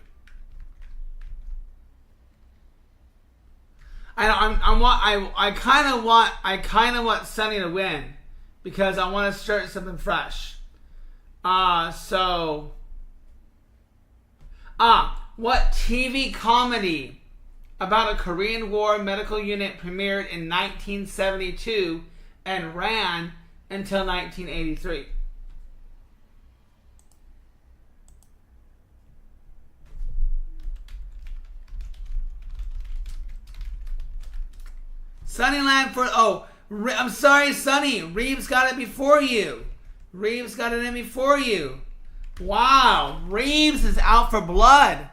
Speaker 1: I kind of want Sunny to win because I want to start something fresh. What TV comedy about a Korean War medical unit premiered in 1972 and ran until 1983? Sunnyland for... I'm sorry, Sunny. Reeves got it before you. Reeves got it in before you. Wow. Reeves is out for blood.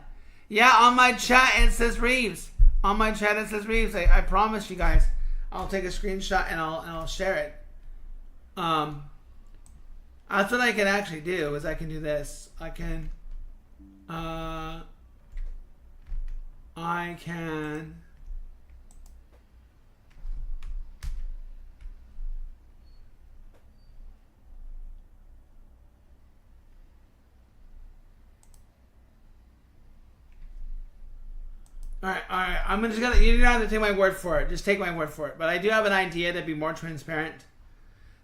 Speaker 1: Yeah, on my chat it says Reeves. On my chat it says Reeves. I promise you guys. I'll take a screenshot and I'll share it. That's what I can actually do, is I can do this. I can... All right. You don't have to take my word for it. Just take my word for it. But I do have an idea to be more transparent.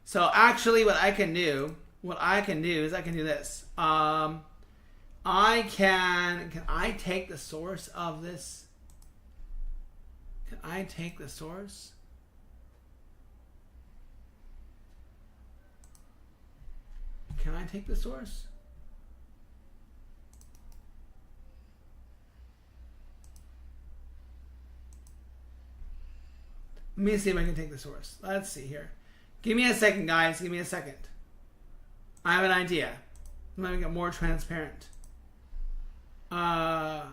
Speaker 1: So actually, what I can do is I can do this. Can I take the source of this? Can I take the source? Can I take the source? Let me see if I can take the source. Let's see here. Give me a second, guys. Give me a second. I have an idea. I'm going to get more transparent. Okay.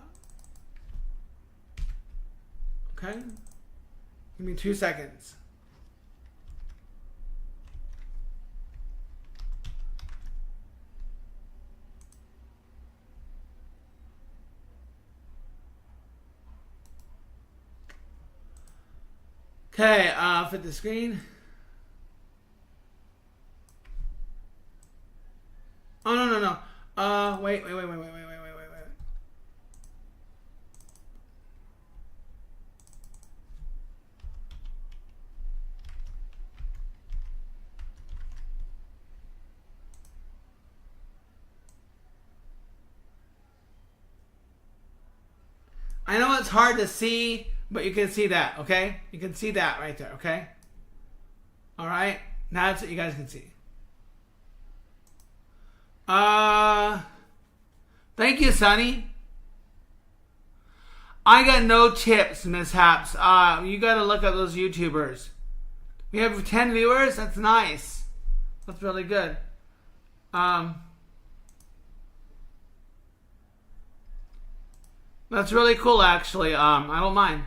Speaker 1: Give me 2 seconds. Okay, fit the screen. Oh, no. Wait. I know it's hard to see, but you can see that, okay? You can see that right there, okay? All right? Now that's what you guys can see. Thank you, Sonny. I got no tips, mishaps. You got to look at those YouTubers. We have 10 viewers. That's nice. That's really good. That's really cool, actually. I don't mind.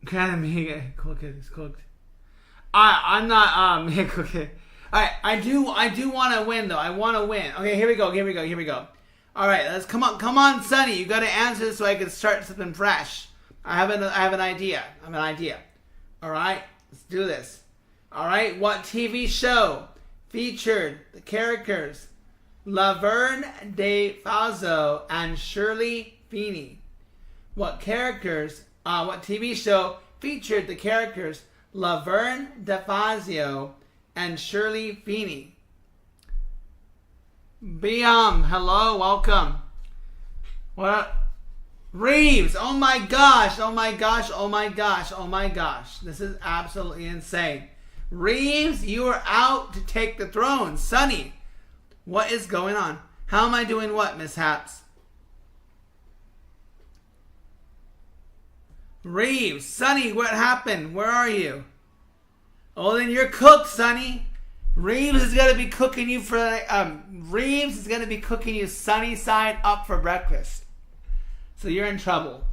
Speaker 1: Cool kids, cooked. I'm not okay. Alright, I do want to win though. I want to win. Okay, here we go. Alright, let's come on, Sonny. You gotta answer this so I can start something fresh. I have an idea. Alright, let's do this. Alright, what TV show featured the characters Laverne De Fazio and Shirley Feeney? What TV show featured the characters Laverne De Fazio and Shirley Feeney? Hello, welcome. What? Reeves, oh my gosh. This is absolutely insane. Reeves, you are out to take the throne. Sonny, what is going on? How am I doing what, mishaps? Reeves, Sonny, what happened? Where are you? Oh, then you're cooked, Sonny. Reeves is gonna be cooking you Reeves is gonna be cooking you sunny side up for breakfast. So you're in trouble.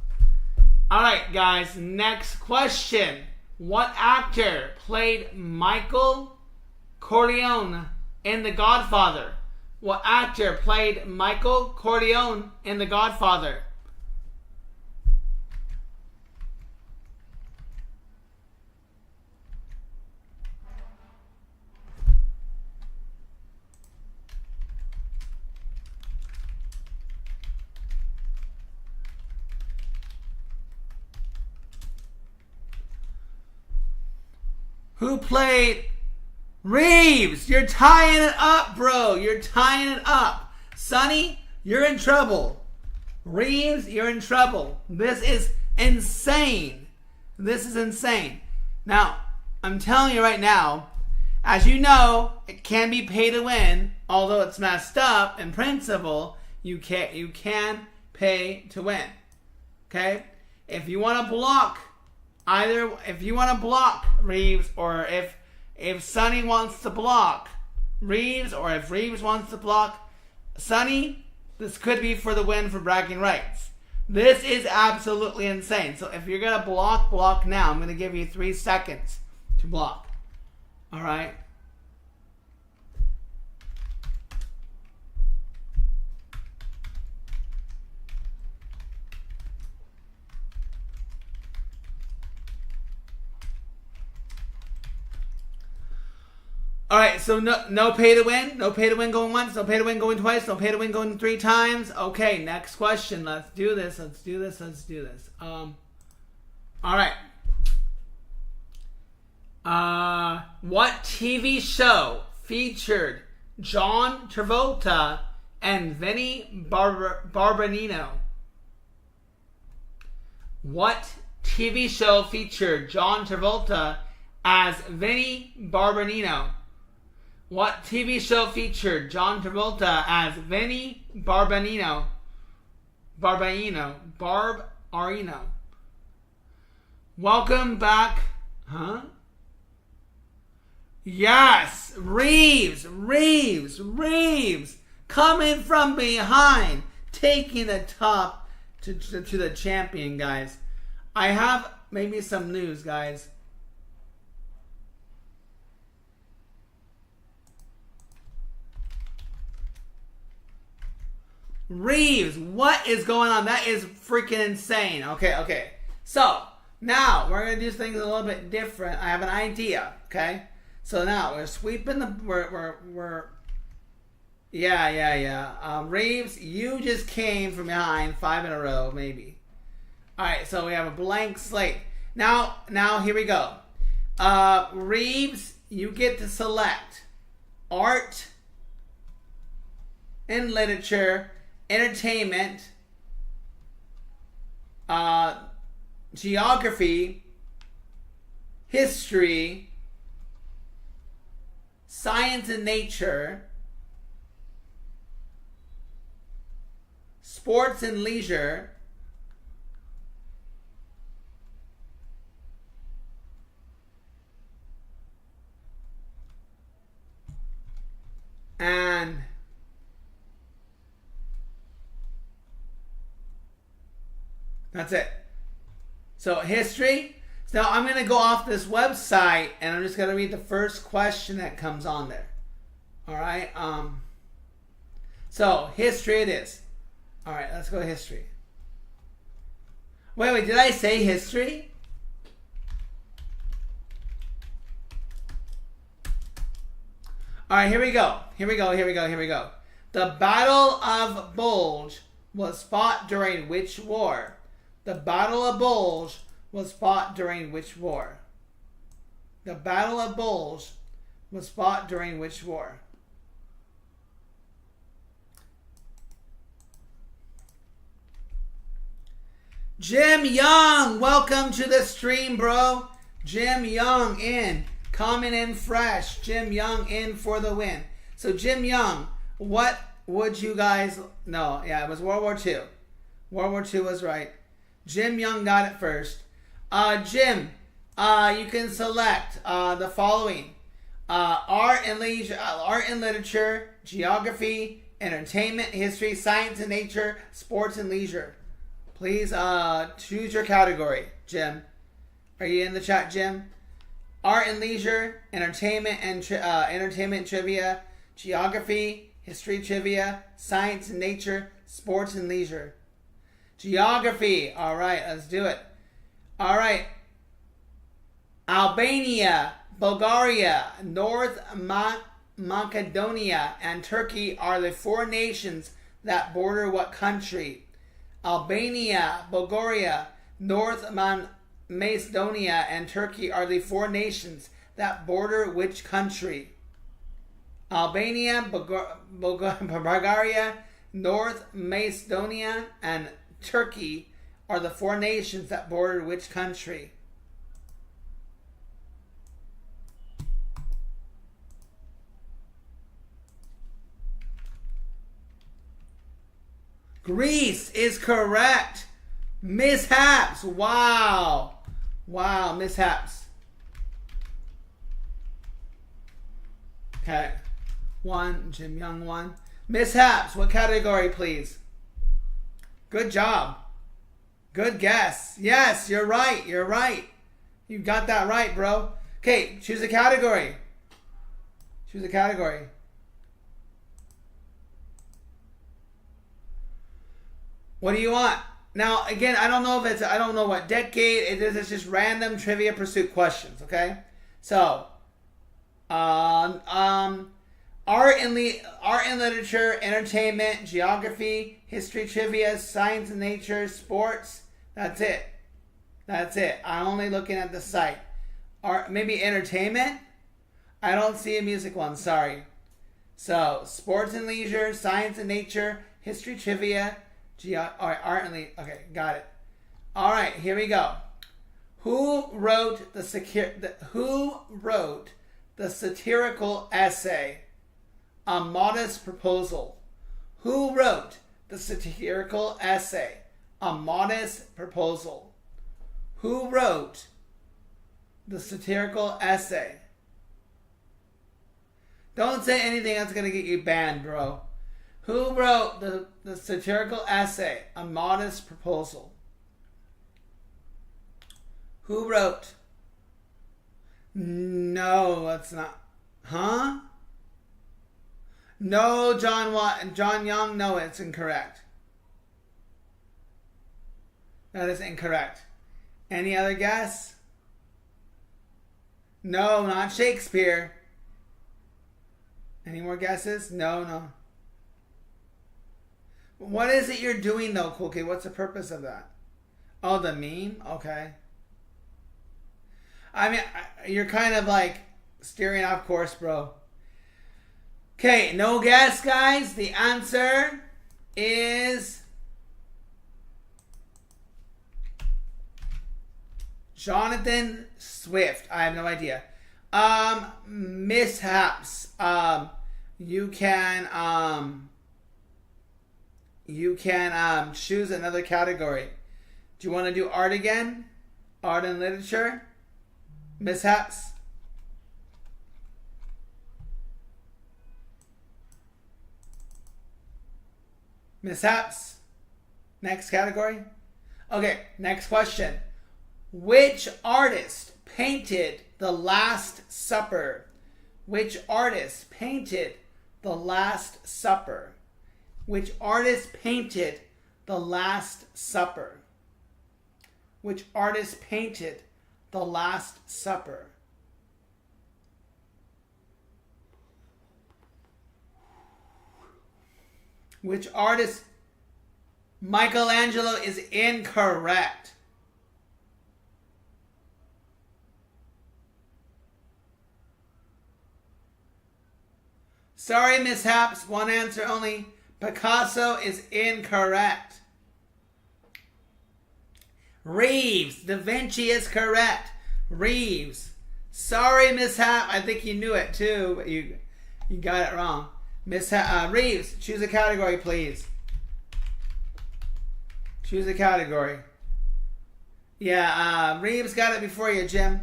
Speaker 1: Alright, guys, next question. What actor played Michael Corleone in The Godfather? What actor played Michael Corleone in The Godfather? Who played Reeves? You're tying it up, bro. You're tying it up. Sonny, you're in trouble. Reeves, you're in trouble. This is insane. This is insane. Now, I'm telling you right now, as you know, it can be pay to win, although it's messed up in principle, you can pay to win. Okay? If you want to block Reeves, or if Sonny wants to block Reeves, or if Reeves wants to block Sonny, this could be for the win for bragging rights. This is absolutely insane. So if you're going to block now. I'm going to give you 3 seconds to block. All right? All right, so no pay to win. No pay to win going once. No pay to win going twice. No pay to win going 3 times. Okay, next question. Let's do this. All right. What TV show featured John Travolta and Vinnie Barbarino? What TV show featured John Travolta as Vinnie Barbarino? What TV show featured John Travolta as Vinnie Barbarino? Welcome back. Huh? Yes! Reeves! Coming from behind. Taking the top to the champion, guys. I have maybe some news, guys. Reeves, what is going on? That is freaking insane. Okay. So, now, we're going to do things a little bit different. I have an idea, okay? So now, we're sweeping Reeves, you just came from behind 5 in a row, maybe. Alright, so we have a blank slate. Now, here we go. Reeves, you get to select art and literature, entertainment, geography, history, science and nature, sports and leisure, and that's it. So history. So now I'm going to go off this website and I'm just going to read the first question that comes on there. All right. So history it is. All right. Let's go to history. Wait. Did I say history? All right. Here we go. The Battle of Bulge was fought during which war? The Battle of Bulge was fought during which war? The Battle of Bulge was fought during which war? Jim Young, welcome to the stream, bro. Jim Young in. Coming in fresh. Jim Young in for the win. So Jim Young, what would you guys know? Yeah, it was World War II. World War II was right. Jim Young got it first. Jim, you can select the following: art and literature, geography, entertainment, history, science and nature, sports and leisure. Please choose your category, Jim. Are you in the chat, Jim? Art and leisure, entertainment and trivia, geography, history, trivia, science and nature, sports and leisure. Geography. All right, let's do it. All right. Albania, Bulgaria, North Macedonia, and Turkey are the four nations that border what country? Albania, Bulgaria, North Macedonia, and Turkey are the four nations that border which country? Albania, Bulgaria, North Macedonia, and Turkey are the four nations that border which country? Greece is correct. Mishaps. Wow. Wow, mishaps. Okay. One. Jim Young won. Mishaps. What category, please? Good job. Good guess. Yes, you're right. You're right. You got that right, bro. Okay, choose a category. Choose a category. What do you want? Now, again, I don't know if it's, I don't know what decade it is. It's just random trivia pursuit questions, okay? So, art and literature, entertainment, geography, history, trivia, science and nature, sports. That's it. That's it. I'm only looking at the site. Art, maybe entertainment? I don't see a music one, sorry. So, sports and leisure, science and nature, history, trivia, art and leisure. Okay, got it. All right, here we go. Who wrote the satirical essay, A Modest Proposal? Who wrote the satirical essay, A Modest Proposal? Who wrote the satirical essay? Don't say anything that's going to get you banned, bro. Who wrote the satirical essay, A Modest Proposal? Who wrote? No, that's not. Huh? No, John Young, no, it's incorrect. That is incorrect. Any other guess? No, not Shakespeare. Any more guesses? No. What is it you're doing though, Cool Kid? What's the purpose of that? Oh, the meme? Okay. I mean, you're kind of like steering off course, bro. Okay, no guess, guys. The answer is Jonathan Swift. I have no idea. Mishaps. You can choose another category. Do you want to do art again? Art and literature? Mishaps? Mishaps? Next category? Okay, next question. Which artist painted The Last Supper? Which artist painted The Last Supper? Which artist painted The Last Supper? Which artist painted The Last Supper? Which artist? Michelangelo is incorrect. Sorry, mishaps. One answer only. Picasso is incorrect. Reeves. Da Vinci is correct. Reeves. Sorry, mishap. I think you knew it too, but you got it wrong. Mishap. Reeves, choose a category, please. Choose a category. Yeah, Reeves got it before you, Jim.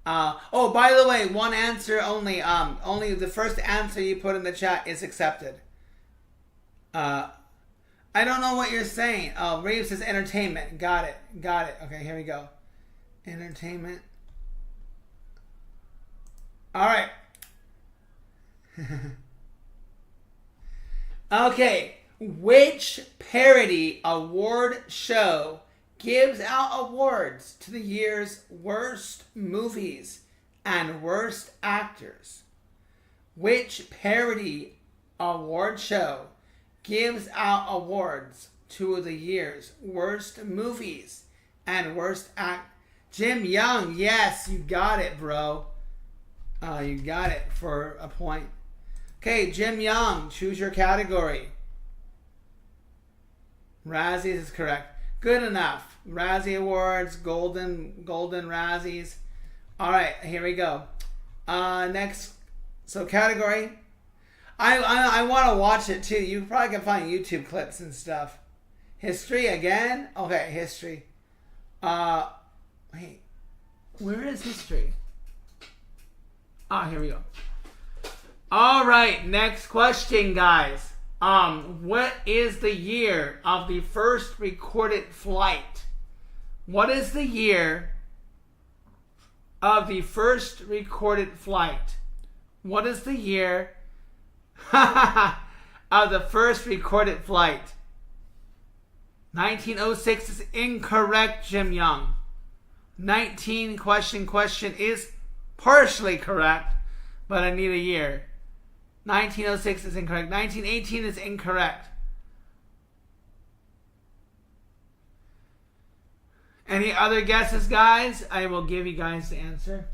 Speaker 1: Oh, by the way, one answer only. Only the first answer you put in the chat is accepted. I don't know what you're saying. Oh, Reeves says entertainment. Got it. Got it. Okay, here we go. Entertainment. All right. Okay. Which parody award show gives out awards to the year's worst movies and worst actors? Which parody award show gives out awards to the year's worst movies and worst act? Jim Young, yes, you got it, bro. You got it for a point. Okay, Jim Young, choose your category. Razzies is correct. Good enough. Razzie Awards, golden Razzies. All right, here we go. Next, so category. I want to watch it too. You probably can find YouTube clips and stuff. History again. Okay, history. Wait, where is history? Here we go. All right, next question, guys. What is the year of the first recorded flight? What is the year of the first recorded flight? What is the year of the first recorded flight? 1906 is incorrect, Jim Young. 19 question is partially correct, but I need a year. 1906 is incorrect. 1918 is incorrect. Any other guesses, guys? I will give you guys the answer.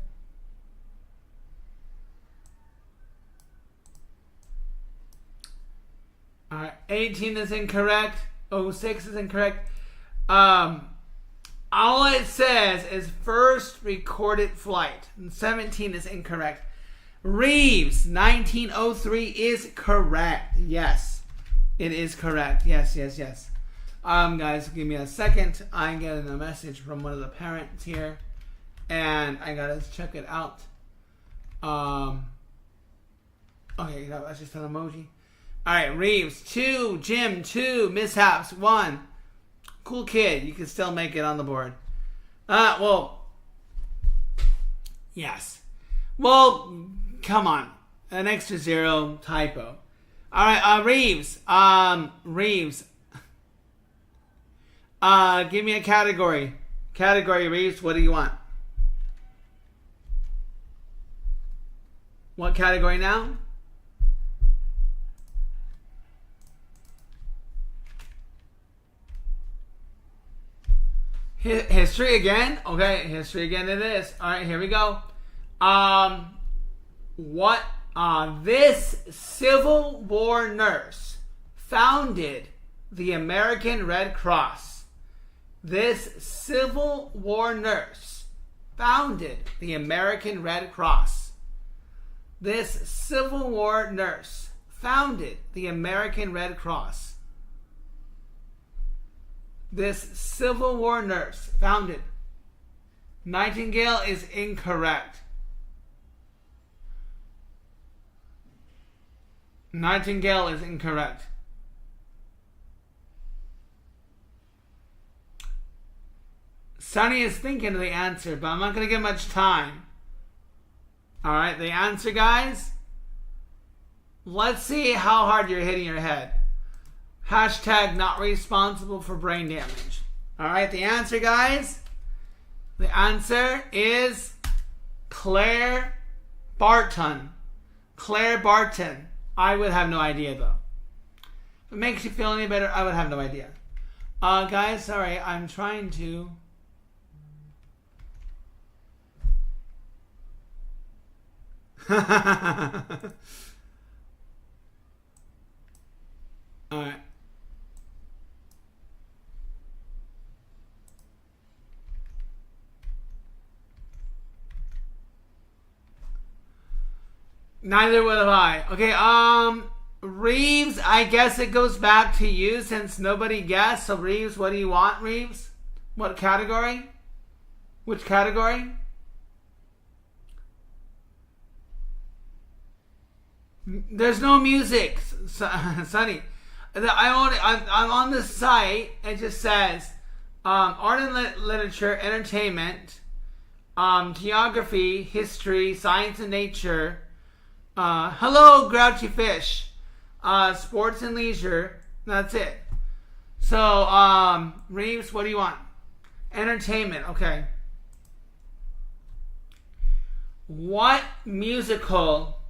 Speaker 1: All right, 18 is incorrect. 06 is incorrect. All it says is first recorded flight. And 17 is incorrect. Reeves, 1903 is correct. Yes, it is correct. Yes. Guys, give me a second. I'm getting a message from one of the parents here, and I gotta check it out. Okay, that's just an emoji. All right, Reeves 2, Jim 2, mishaps 1. Cool kid. You can still make it on the board. Yes. Well, come on. An extra 0 typo. All right, Reeves. Reeves. Give me a category. Category, Reeves. What do you want? What category now? History again? Okay, history again it is. Alright, here we go. This Civil War nurse founded the American Red Cross. This Civil War nurse founded the American Red Cross. This Civil War nurse founded the American Red Cross. This Civil War nurse founded. Nightingale is incorrect. Nightingale is incorrect. Sonny is thinking of the answer, but I'm not going to give much time. Alright, the answer, guys. Let's see how hard you're hitting your head. Hashtag not responsible for brain damage. Alright, the answer, guys. The answer is Claire Barton. Claire Barton. I would have no idea, though. If it makes you feel any better, I would have no idea. Guys, sorry, I'm trying to... Alright. Neither would have I. Okay, Reeves, I guess it goes back to you since nobody guessed. So Reeves, what do you want, Reeves? What category? Which category? There's no music, Sonny. I'm on the site. It just says art and literature, entertainment, geography, history, science and nature. Hello, Grouchy Fish. Sports and leisure. That's it. So, Reeves, what do you want? Entertainment. Okay. What musical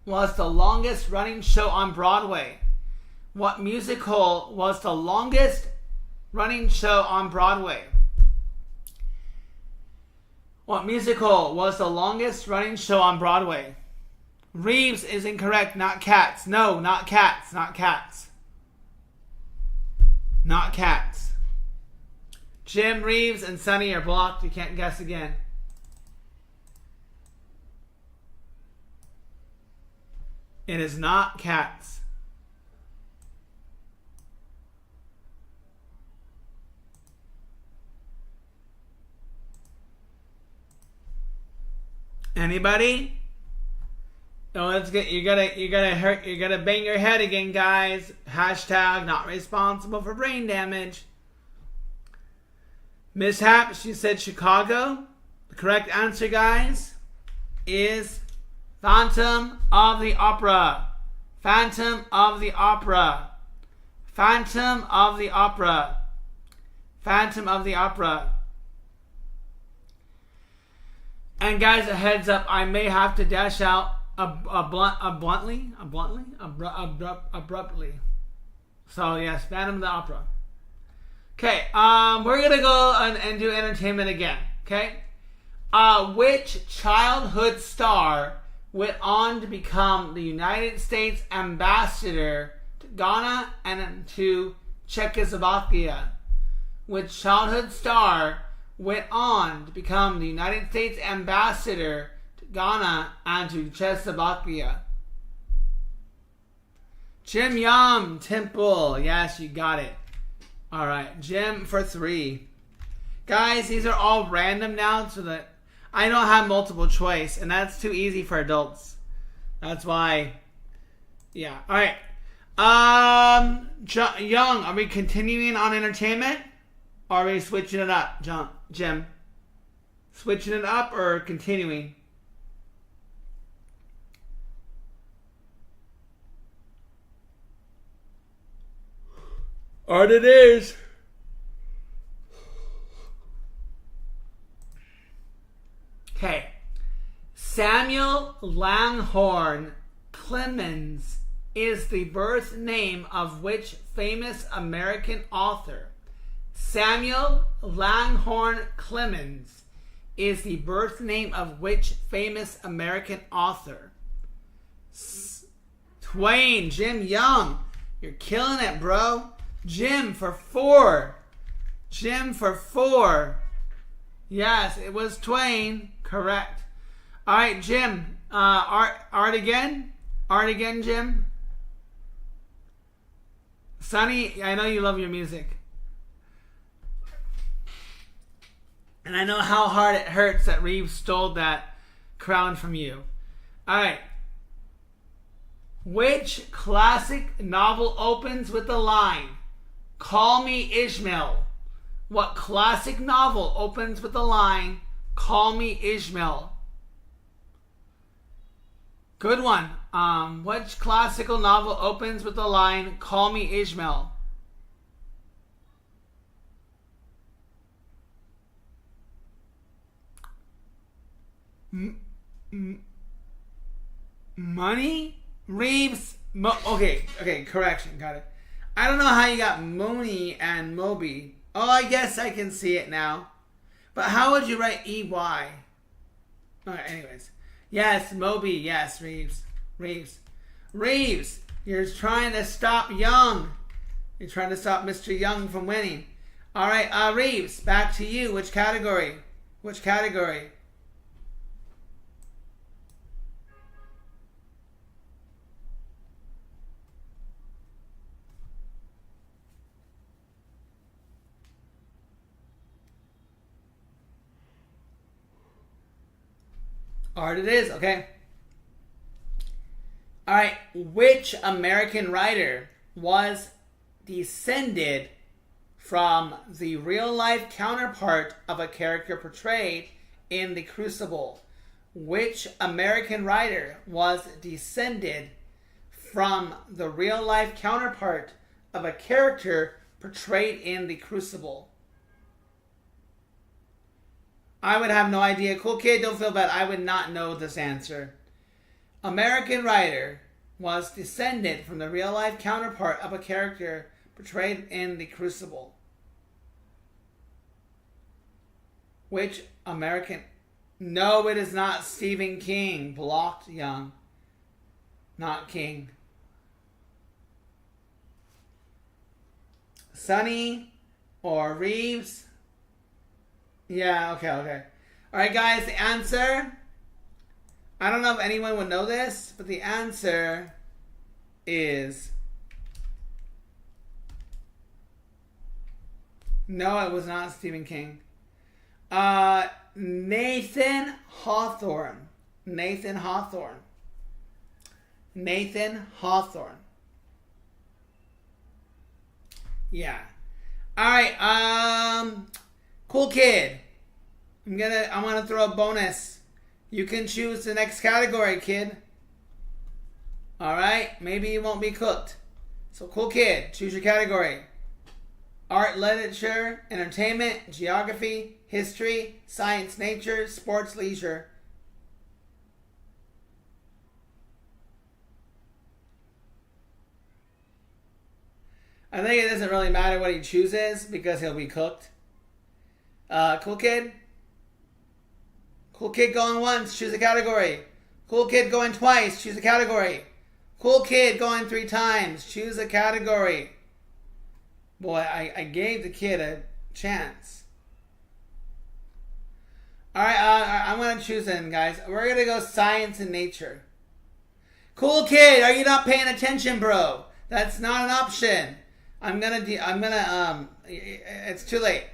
Speaker 1: was the longest running show on Broadway? What musical was the longest running show on Broadway? What musical was the longest running show on Broadway? Reeves is incorrect, not Cats. No, not Cats, not Cats. Not Cats. Jim, Reeves, and Sonny are blocked. You can't guess again. It is not Cats. Anybody? Oh, let's get you gotta bang your head again, guys. Hashtag not responsible for brain damage. Mishap, she said Chicago. The correct answer, guys, is Phantom of the Opera. Phantom of the Opera. Phantom of the Opera. Phantom of the Opera. And guys, a heads up, I may have to dash out abruptly. So yes, Phantom of the Opera. Okay, we're gonna go and do entertainment again. Okay, which childhood star went on to become the United States ambassador to Ghana and to Czechoslovakia? Which childhood star went on to become the United States ambassador to Ghana and to Czechoslovakia? Jim Yum Temple. Yes, you got it. All right, Jim for 3. Guys, these are all random now so that I don't have multiple choice, and that's too easy for adults. That's why. Yeah. All right. Young, are we continuing on entertainment? Or are we switching it up, Jim? Switching it up or continuing? Art it is. Okay. Samuel Langhorne Clemens is the birth name of which famous American author? Samuel Langhorne Clemens is the birth name of which famous American author? Twain. Jim Young. You're killing it, bro. Jim for 4. Jim for 4. Yes, it was Twain. Correct. All right, Jim. Art again? Art again, Jim? Sonny, I know you love your music. And I know how hard it hurts that Reeves stole that crown from you. All right. Which classic novel opens with the line, "Call me Ishmael"? What classic novel opens with the line, "Call me Ishmael"? Good one. Which classical novel opens with the line, "Call me Ishmael"? Money? Reeves? Okay, correction, got it. I don't know how you got Mooney and Moby. Oh, I guess I can see it now. But how would you write EY? Alright, anyways. Yes, Moby, yes, Reeves. Reeves, you're trying to stop Young. You're trying to stop Mr. Young from winning. Alright, Reeves, back to you. Which category? Art it is, okay. Alright, which American writer was descended from the real-life counterpart of a character portrayed in The Crucible? Which American writer was descended from the real-life counterpart of a character portrayed in The Crucible? I would have no idea. Cool kid, don't feel bad. I would not know this answer. American writer was descended from the real-life counterpart of a character portrayed in The Crucible. Which American... No, it is not Stephen King. Blocked Young. Not King. Sonny or Reeves? Yeah, okay. Alright, guys, the answer... I don't know if anyone would know this, but the answer is... No, it was not Stephen King. Nathan Hawthorne. Nathan Hawthorne. Yeah. Alright, cool kid. I want to throw a bonus. You can choose the next category, kid. Alright? Maybe you won't be cooked. So, cool kid, choose your category. Art, literature, entertainment, geography, history, science, nature, sports, leisure. I think it doesn't really matter what he chooses because he'll be cooked. Cool kid? Cool kid going once, choose a category. Cool kid going twice, choose a category. Cool kid going 3 times, choose a category. Boy, I gave the kid a chance. Alright, I'm going to choose then, guys. We're going to go science and nature. Cool kid, are you not paying attention, bro? That's not an option. It's too late.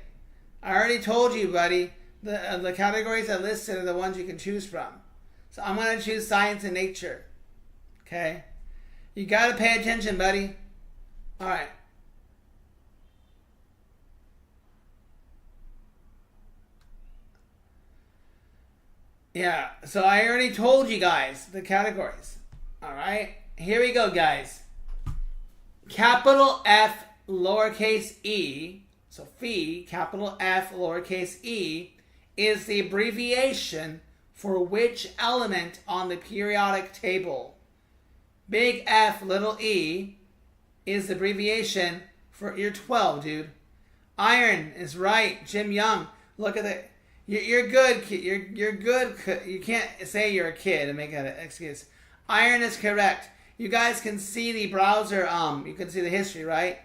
Speaker 1: I already told you, buddy. The categories I listed are the ones you can choose from. So I'm going to choose science and nature. Okay? You got to pay attention, buddy. Alright. Yeah, so I already told you guys the categories. Alright? Here we go, guys. Capital F, lowercase e, so phi, capital F, lowercase e, is the abbreviation for which element on the periodic table? Big F, little e, is the abbreviation for... You're 12, dude. Iron is right. Jim Young. Look at the... You're good, kid. You're good. You can't say you're a kid and make that an excuse. Iron is correct. You guys can see the browser. You can see the history, right?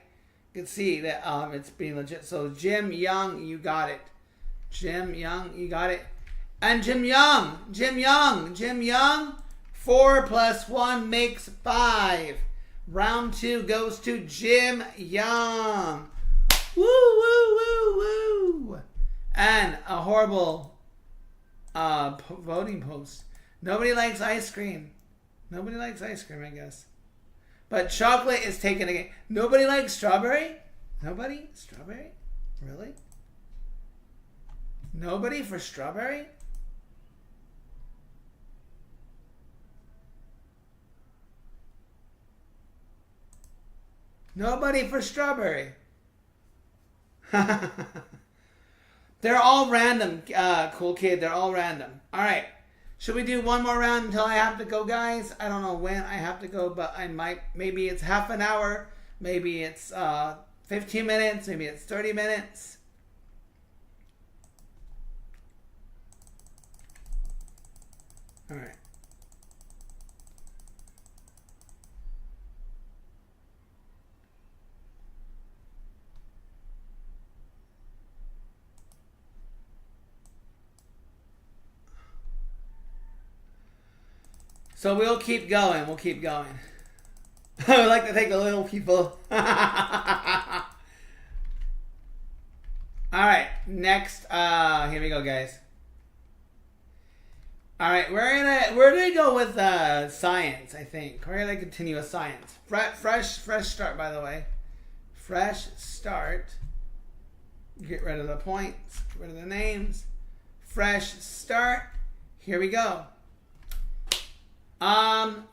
Speaker 1: You can see that it's being legit. So Jim Young, you got it. Jim Young, you got it. And Jim Young. 4 + 1 makes 5. Round 2 goes to Jim Young. Woo, woo, woo, woo. And a horrible voting post. Nobody likes ice cream. Nobody likes ice cream, I guess. But chocolate is taken again. Nobody likes strawberry? Nobody? Strawberry? Really? Nobody for strawberry? Nobody for strawberry. They're all random, cool kid. They're all random. All right. Should we do one more round until I have to go, guys? I don't know when I have to go, but I might. Maybe it's half an hour. Maybe it's 15 minutes. Maybe it's 30 minutes. All right. So we'll keep going. We'll keep going. I would like to thank the little people. All right. Next. Here we go, guys. All right, we're gonna go with science. I think we're gonna continue with science. Fresh start, by the way. Fresh start. Get rid of the points. Get rid of the names. Fresh start. Here we go.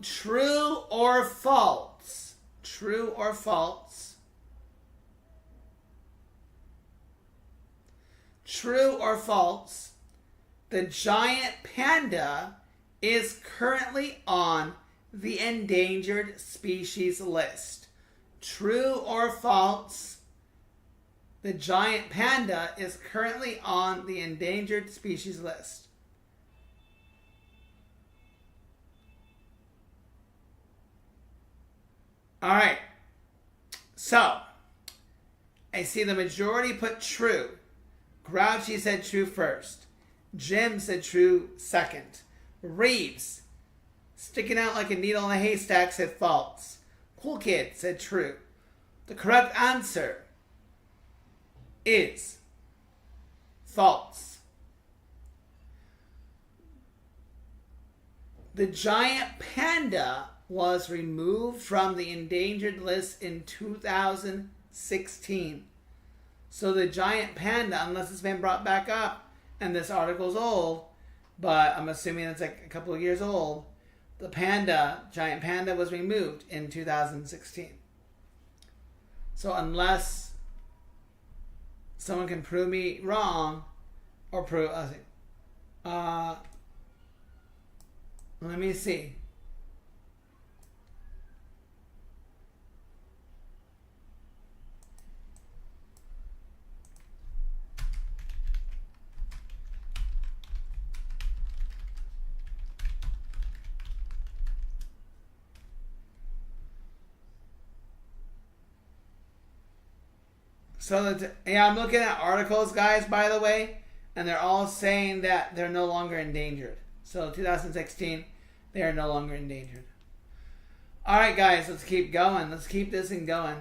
Speaker 1: True or false? True or false? True or false? The giant panda is currently on the endangered species list. True or false? The giant panda is currently on the endangered species list. All right. So, I see the majority put true. Grouchy said true first. Jim said true second. Reeves, sticking out like a needle in a haystack, said false. Cool Kid said true. The correct answer is false. The giant panda was removed from the endangered list in 2016. So the giant panda, unless it's been brought back up, and this article's old, but I'm assuming it's like a couple of years old, the giant panda was removed in 2016. So unless someone can prove me wrong, or prove, let me see. So, I'm looking at articles, guys, by the way, and they're all saying that they're no longer endangered. So, 2016, they are no longer endangered. All right, guys, let's keep going. Let's keep this thing going.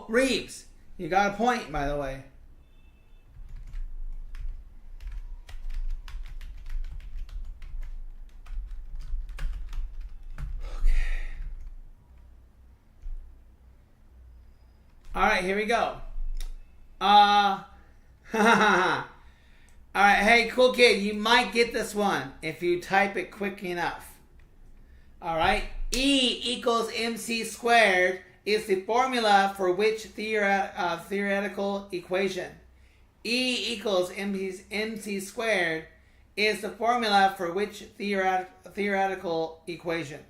Speaker 1: Reeves, you got a point, by the way. All right, here we go. All right, hey, Cool Kid, you might get this one if you type it quick enough. All right, E equals MC squared is the formula for which theoretical equation? E equals MC squared is the formula for which theoretical equation?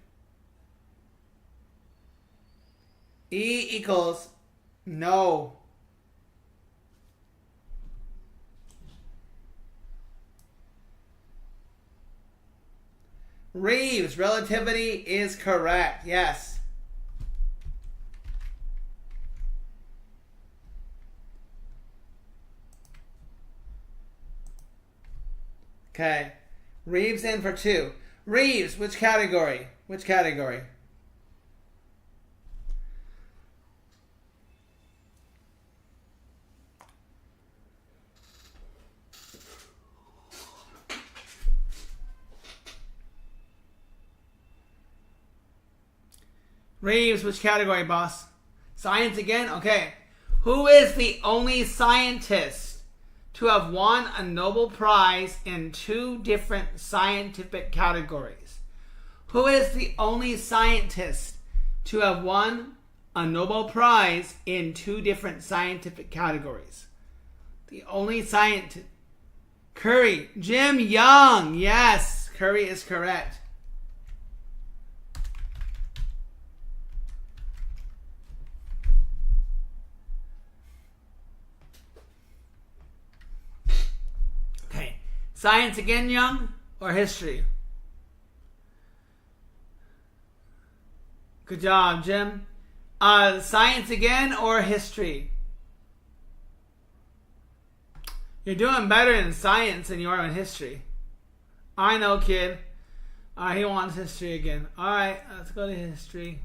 Speaker 1: E equals no. Reeves, relativity is correct. Yes. Okay. Reeves in for 2. Reeves, which category? Which category? Reeves, which category, boss? Science again? Okay. Who is the only scientist to have won a Nobel Prize in 2 different scientific categories? Who is the only scientist to have won a Nobel Prize in 2 different scientific categories? The only scientist. Curry. Jim Young. Yes, Curry is correct. Science again, Young, or history? Good job, Jim. Science again or history? You're doing better in science than you are in history. I know, kid. He wants history again. Alright, let's go to history.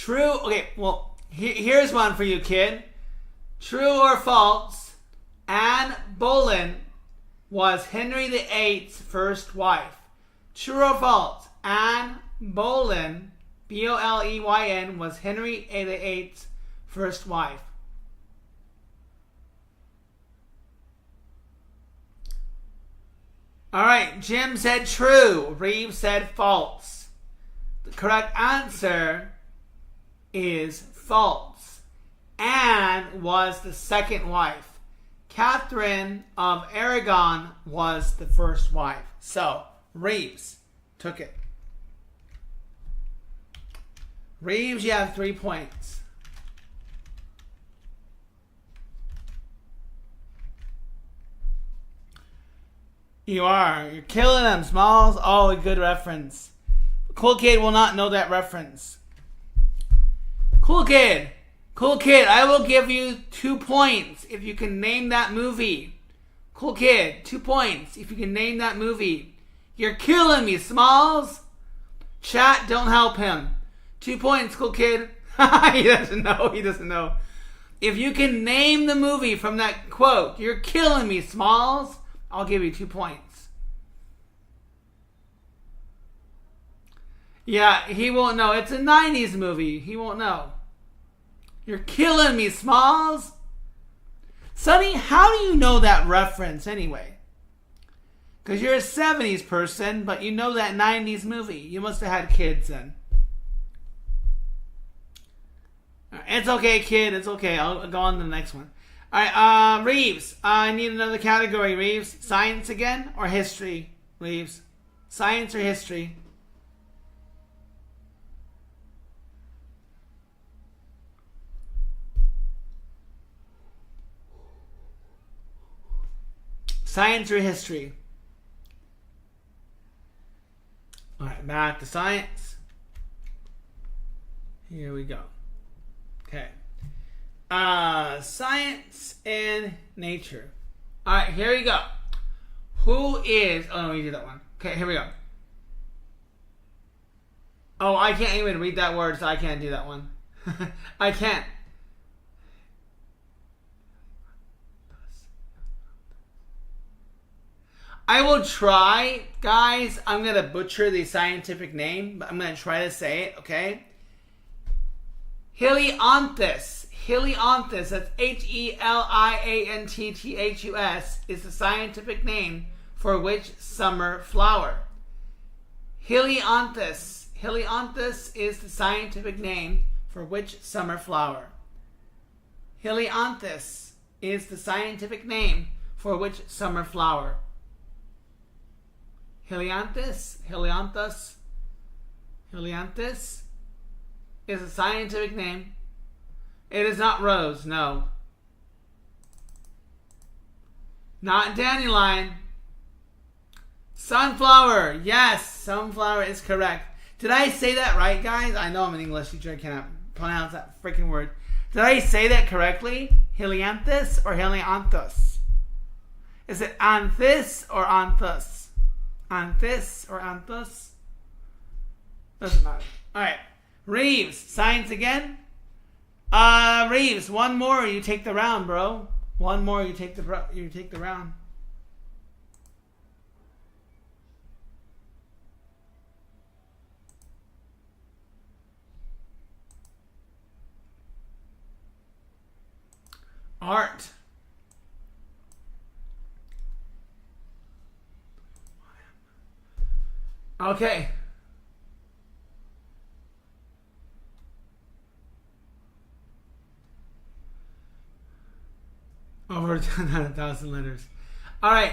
Speaker 1: True. Okay, well, here's one for you, kid. True or false? Anne Boleyn was Henry VIII's first wife. True or false? Anne Boleyn, Boleyn, was Henry VIII's first wife. Alright, Jim said true. Reeves said false. The correct answer is false. Anne was the second wife. Catherine of Aragon was the first wife. So, Reeves took it. Reeves, you have 3 points. You are. You're killing them, Smalls. Oh, a good reference. Cool Kid will not know that reference. Cool Kid. Cool Kid, I will give you 2 points if you can name that movie. Cool Kid, 2 points if you can name that movie. You're killing me, Smalls. Chat, don't help him. 2 points, Cool Kid. He doesn't know. He doesn't know. If you can name the movie from that quote, you're killing me, Smalls. I'll give you 2 points. Yeah, he won't know. It's a 90s movie. He won't know. You're killing me, Smalls. Sonny, how do you know that reference anyway? Because you're a 70s person, but you know that 90s movie. You must have had kids then. It's okay, kid. It's okay. I'll go on to the next one. Alright, Reeves. I need another category, Reeves. Science again or history, Reeves? Science or history? Science or history? Alright, back to science. Here we go. Okay. Science and nature. Alright, here we go. Who is... Oh, no, we did that one. Okay, here we go. Oh, I can't even read that word, so I can't do that one. I can't. I will try, guys. I'm going to butcher the scientific name, but I'm going to try to say it, okay? Helianthus. Helianthus, that's Helianthus, is the scientific name for which summer flower? Helianthus. Helianthus is the scientific name for which summer flower? Helianthus is the scientific name for which summer flower? Helianthus, Helianthus, Helianthus is a scientific name. It is not rose, no. Not dandelion. Sunflower, yes, sunflower is correct. Did I say that right, guys? I know I'm an English teacher. I cannot pronounce that freaking word. Did I say that correctly? Helianthus or Helianthus? Is it anthus or anthus? Anthus or anthus? Doesn't matter. Alright. Reeves, science again? Reeves, one more, you take the round, bro. One more, you take the round. Art. Okay. Over 1,000 letters. Alright.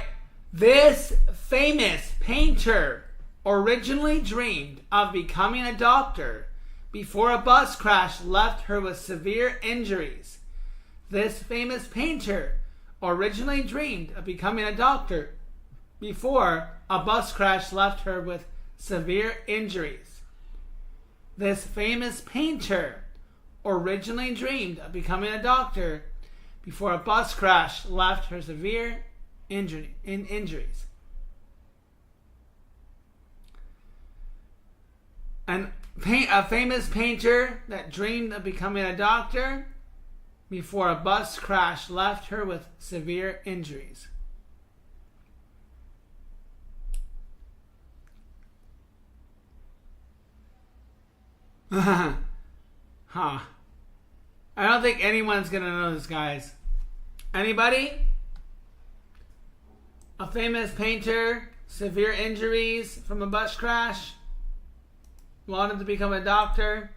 Speaker 1: This famous painter originally dreamed of becoming a doctor before a bus crash left her with severe injuries. This famous painter originally dreamed of becoming a doctor before a bus crash left her with severe injuries. This famous painter originally dreamed of becoming a doctor before a bus crash left her severe injuries. And A famous painter that dreamed of becoming a doctor before a bus crash left her with severe injuries. Huh. I don't think anyone's gonna know this, guys. Anybody? A famous painter, severe injuries from a bus crash, wanted to become a doctor.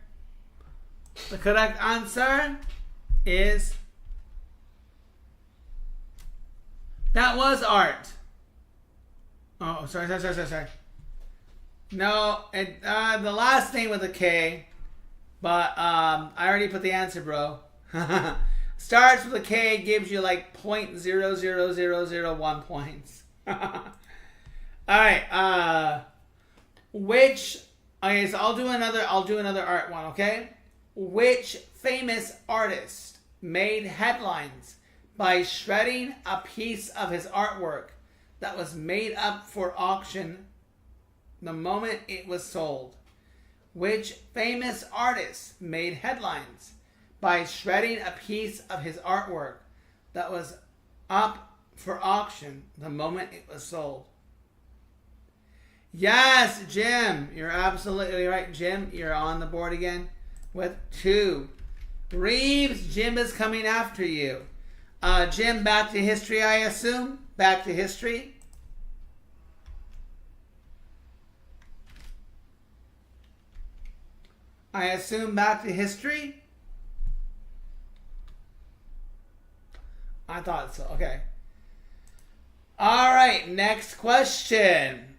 Speaker 1: The correct answer is that was art. Oh, sorry. No, the last name with a K, but I already put the answer, bro. Starts with a K, gives you like 0.00001 points. All right. Which? Okay, so I'll do another art one. Okay. Which famous artist made headlines by shredding a piece of his artwork that was made up for auction the moment it was sold? Which famous artist made headlines by shredding a piece of his artwork that was up for auction the moment it was sold? Yes, Jim. You're absolutely right, Jim. You're on the board again with 2. Reeves, Jim is coming after you. Jim, back to history, I assume? Back to history? I assume back to history? I thought so. Okay. All right. Next question.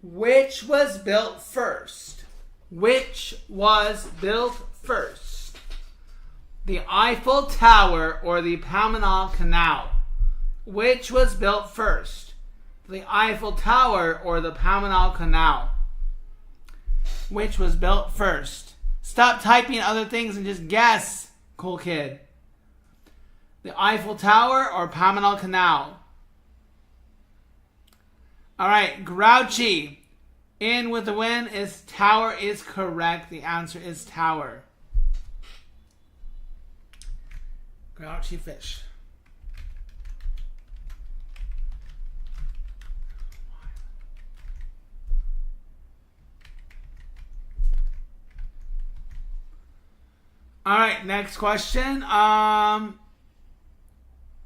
Speaker 1: Which was built first? Which was built first? The Eiffel Tower or the Panama Canal? Which was built first? The Eiffel Tower or the Panama Canal? Which was built first? Stop typing other things and just guess, cool kid. The Eiffel Tower or Panama Canal? All right, Grouchy. In with the win is Tower is correct. The answer is Tower. Grouchy fish. All right, next question.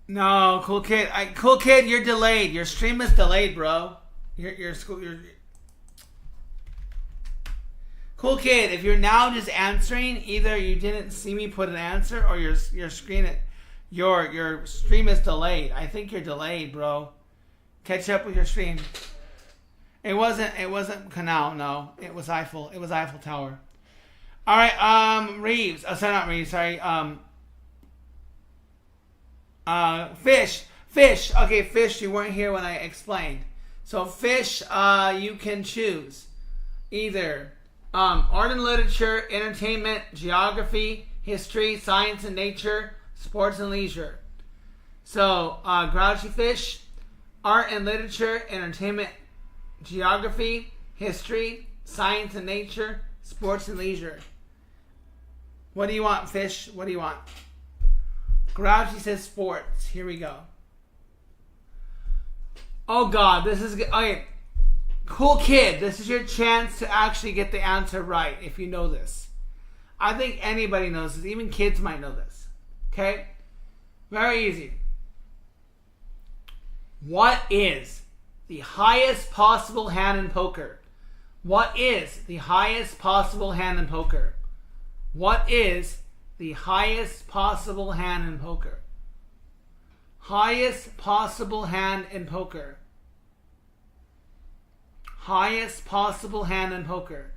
Speaker 1: No, cool kid. Cool kid, you're delayed. Your stream is delayed, bro. Your cool kid. If you're now just answering, either you didn't see me put an answer, or your screen your stream is delayed. I think you're delayed, bro. Catch up with your stream. It wasn't Canal. No, it was Eiffel. It was Eiffel Tower. All right, Reeves. Oh, sorry, not Reeves. Sorry. Fish. Okay, Fish, you weren't here when I explained. So, Fish, you can choose either art and literature, entertainment, geography, history, science and nature, sports and leisure. So, Grouchy Fish, art and literature, entertainment, geography, history, science and nature, sports and leisure. What do you want, Fish? What do you want? Grouchy says sports. Here we go. Oh God, this is okay. Cool kid, this is your chance to actually get the answer right if you know this. I think anybody knows this. Even kids might know this. Okay? Very easy. What is the highest possible hand in poker? What is the highest possible hand in poker? What is the highest possible hand in poker? Highest possible hand in poker. Highest possible hand in poker.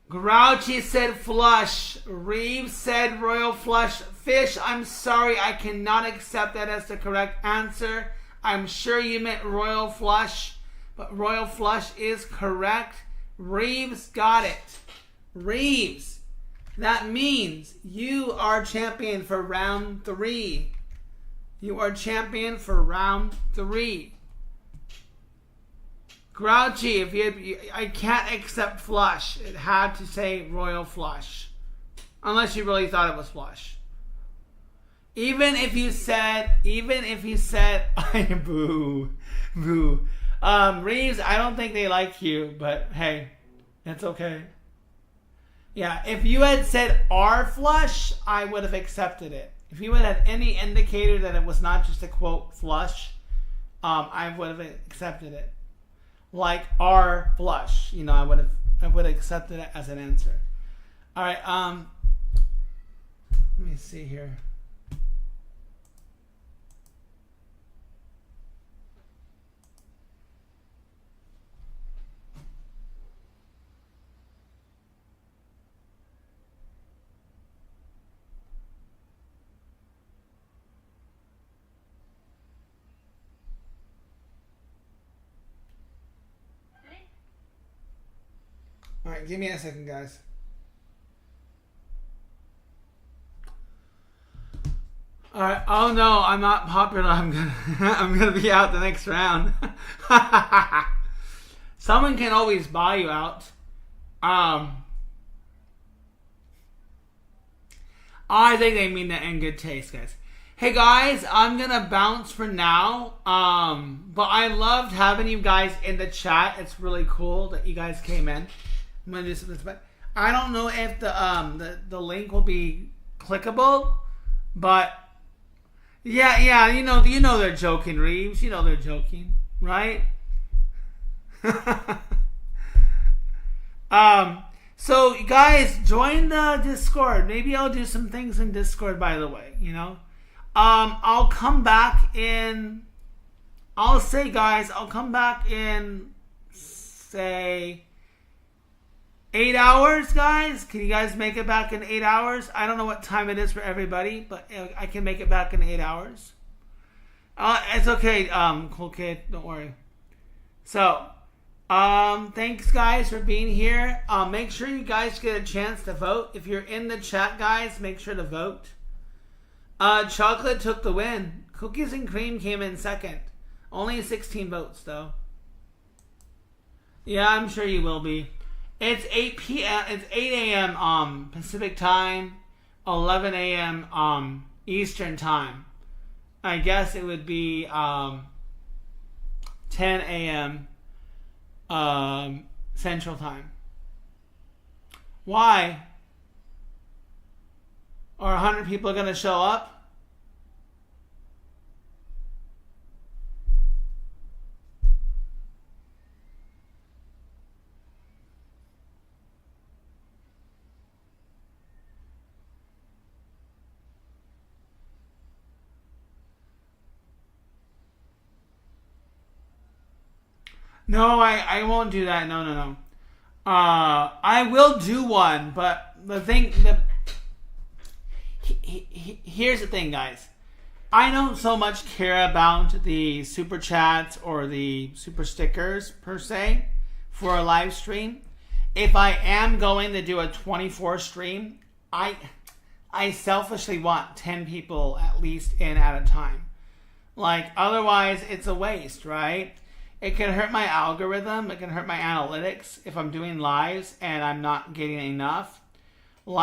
Speaker 1: Grouchy said flush. Reeves said royal flush. Fish, I'm sorry, I cannot accept that as the correct answer. I'm sure you meant royal flush, but royal flush is correct. Reeves got it. Reeves, That means you are champion for round 3. You are champion for round 3. Grouchy, I can't accept flush. It had to say royal flush. Unless you really thought it was flush. Even if you said, boo. Reeves, I don't think they like you, but hey, it's okay. Yeah, if you had said R flush, I would have accepted it. If you had any indicator that it was not just a quote flush, I would have accepted it. Like R flush, I would have accepted it as an answer. All right, let me see here. All right, give me a second, guys. All right. Oh no, I'm not popular. I'm gonna be out the next round. Someone can always buy you out. I think they mean that in good taste, guys. Hey guys, I'm gonna bounce for now. But I loved having you guys in the chat. It's really cool that you guys came in. I'm gonna do something, but I don't know if the link will be clickable, but yeah, you know they're joking, Reeves. You know they're joking, right? So you guys join the Discord. Maybe I'll do some things in Discord, by the way, I'll come back in, I'll come back in, say, 8 hours, guys. Can you guys make it back in 8 hours? I don't know what time it is for everybody, but I can make it back in 8 hours. It's okay, cool kid. Don't worry. So, thanks, guys, for being here. Make sure you guys get a chance to vote. If you're in the chat, guys, make sure to vote. Chocolate took the win. Cookies and Cream came in second. Only 16 votes, though. Yeah, I'm sure you will be. It's 8 p.m. It's 8 a.m. Pacific time, 11 a.m. Eastern time. I guess it would be 10 a.m. Central time. Why? Are 100 people going to show up? No, I won't do that. No. I will do one, but here's the thing, guys. I don't so much care about the super chats or the super stickers per se for a live stream. If I am going to do a 24 stream, I selfishly want 10 people at least in at a time. Otherwise it's a waste, right? It can hurt my algorithm. It can hurt my analytics if I'm doing lives and I'm not getting enough. If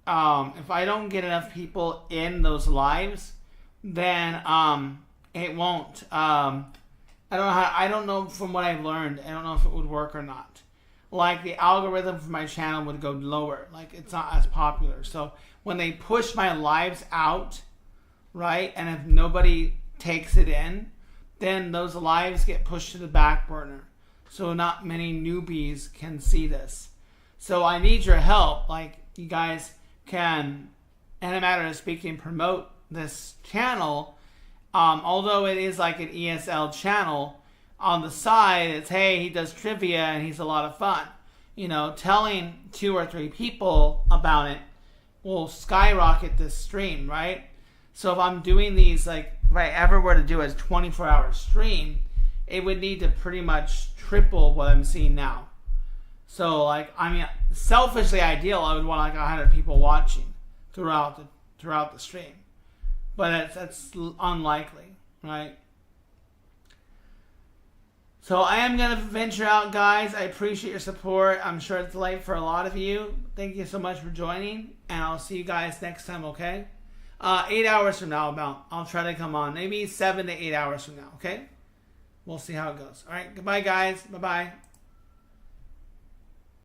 Speaker 1: I don't get enough people in those lives, then it won't. I don't know from what I've learned. I don't know if it would work or not. The algorithm for my channel would go lower. It's not as popular. So when they push my lives out, right, and if nobody takes it in, then those lives get pushed to the back burner. So not many newbies can see this. So I need your help. You guys can, in a matter of speaking, promote this channel. Although it is like an ESL channel, on the side it's, hey, he does trivia and he's a lot of fun. Telling 2 or 3 people about it will skyrocket this stream, right? So if I'm doing these, if I ever were to do a 24-hour stream, it would need to pretty much triple what I'm seeing now. So like, I mean, selfishly ideal, I would want like 100 people watching throughout the stream, but that's unlikely, right? So I am gonna venture out, guys. I appreciate your support. I'm sure it's late for a lot of you. Thank you so much for joining, and I'll see you guys next time. Okay, 8 hours from now, about I'll try to come on, maybe 7 to 8 hours from now. Okay, we'll see how it goes. All right, goodbye, guys. Bye bye.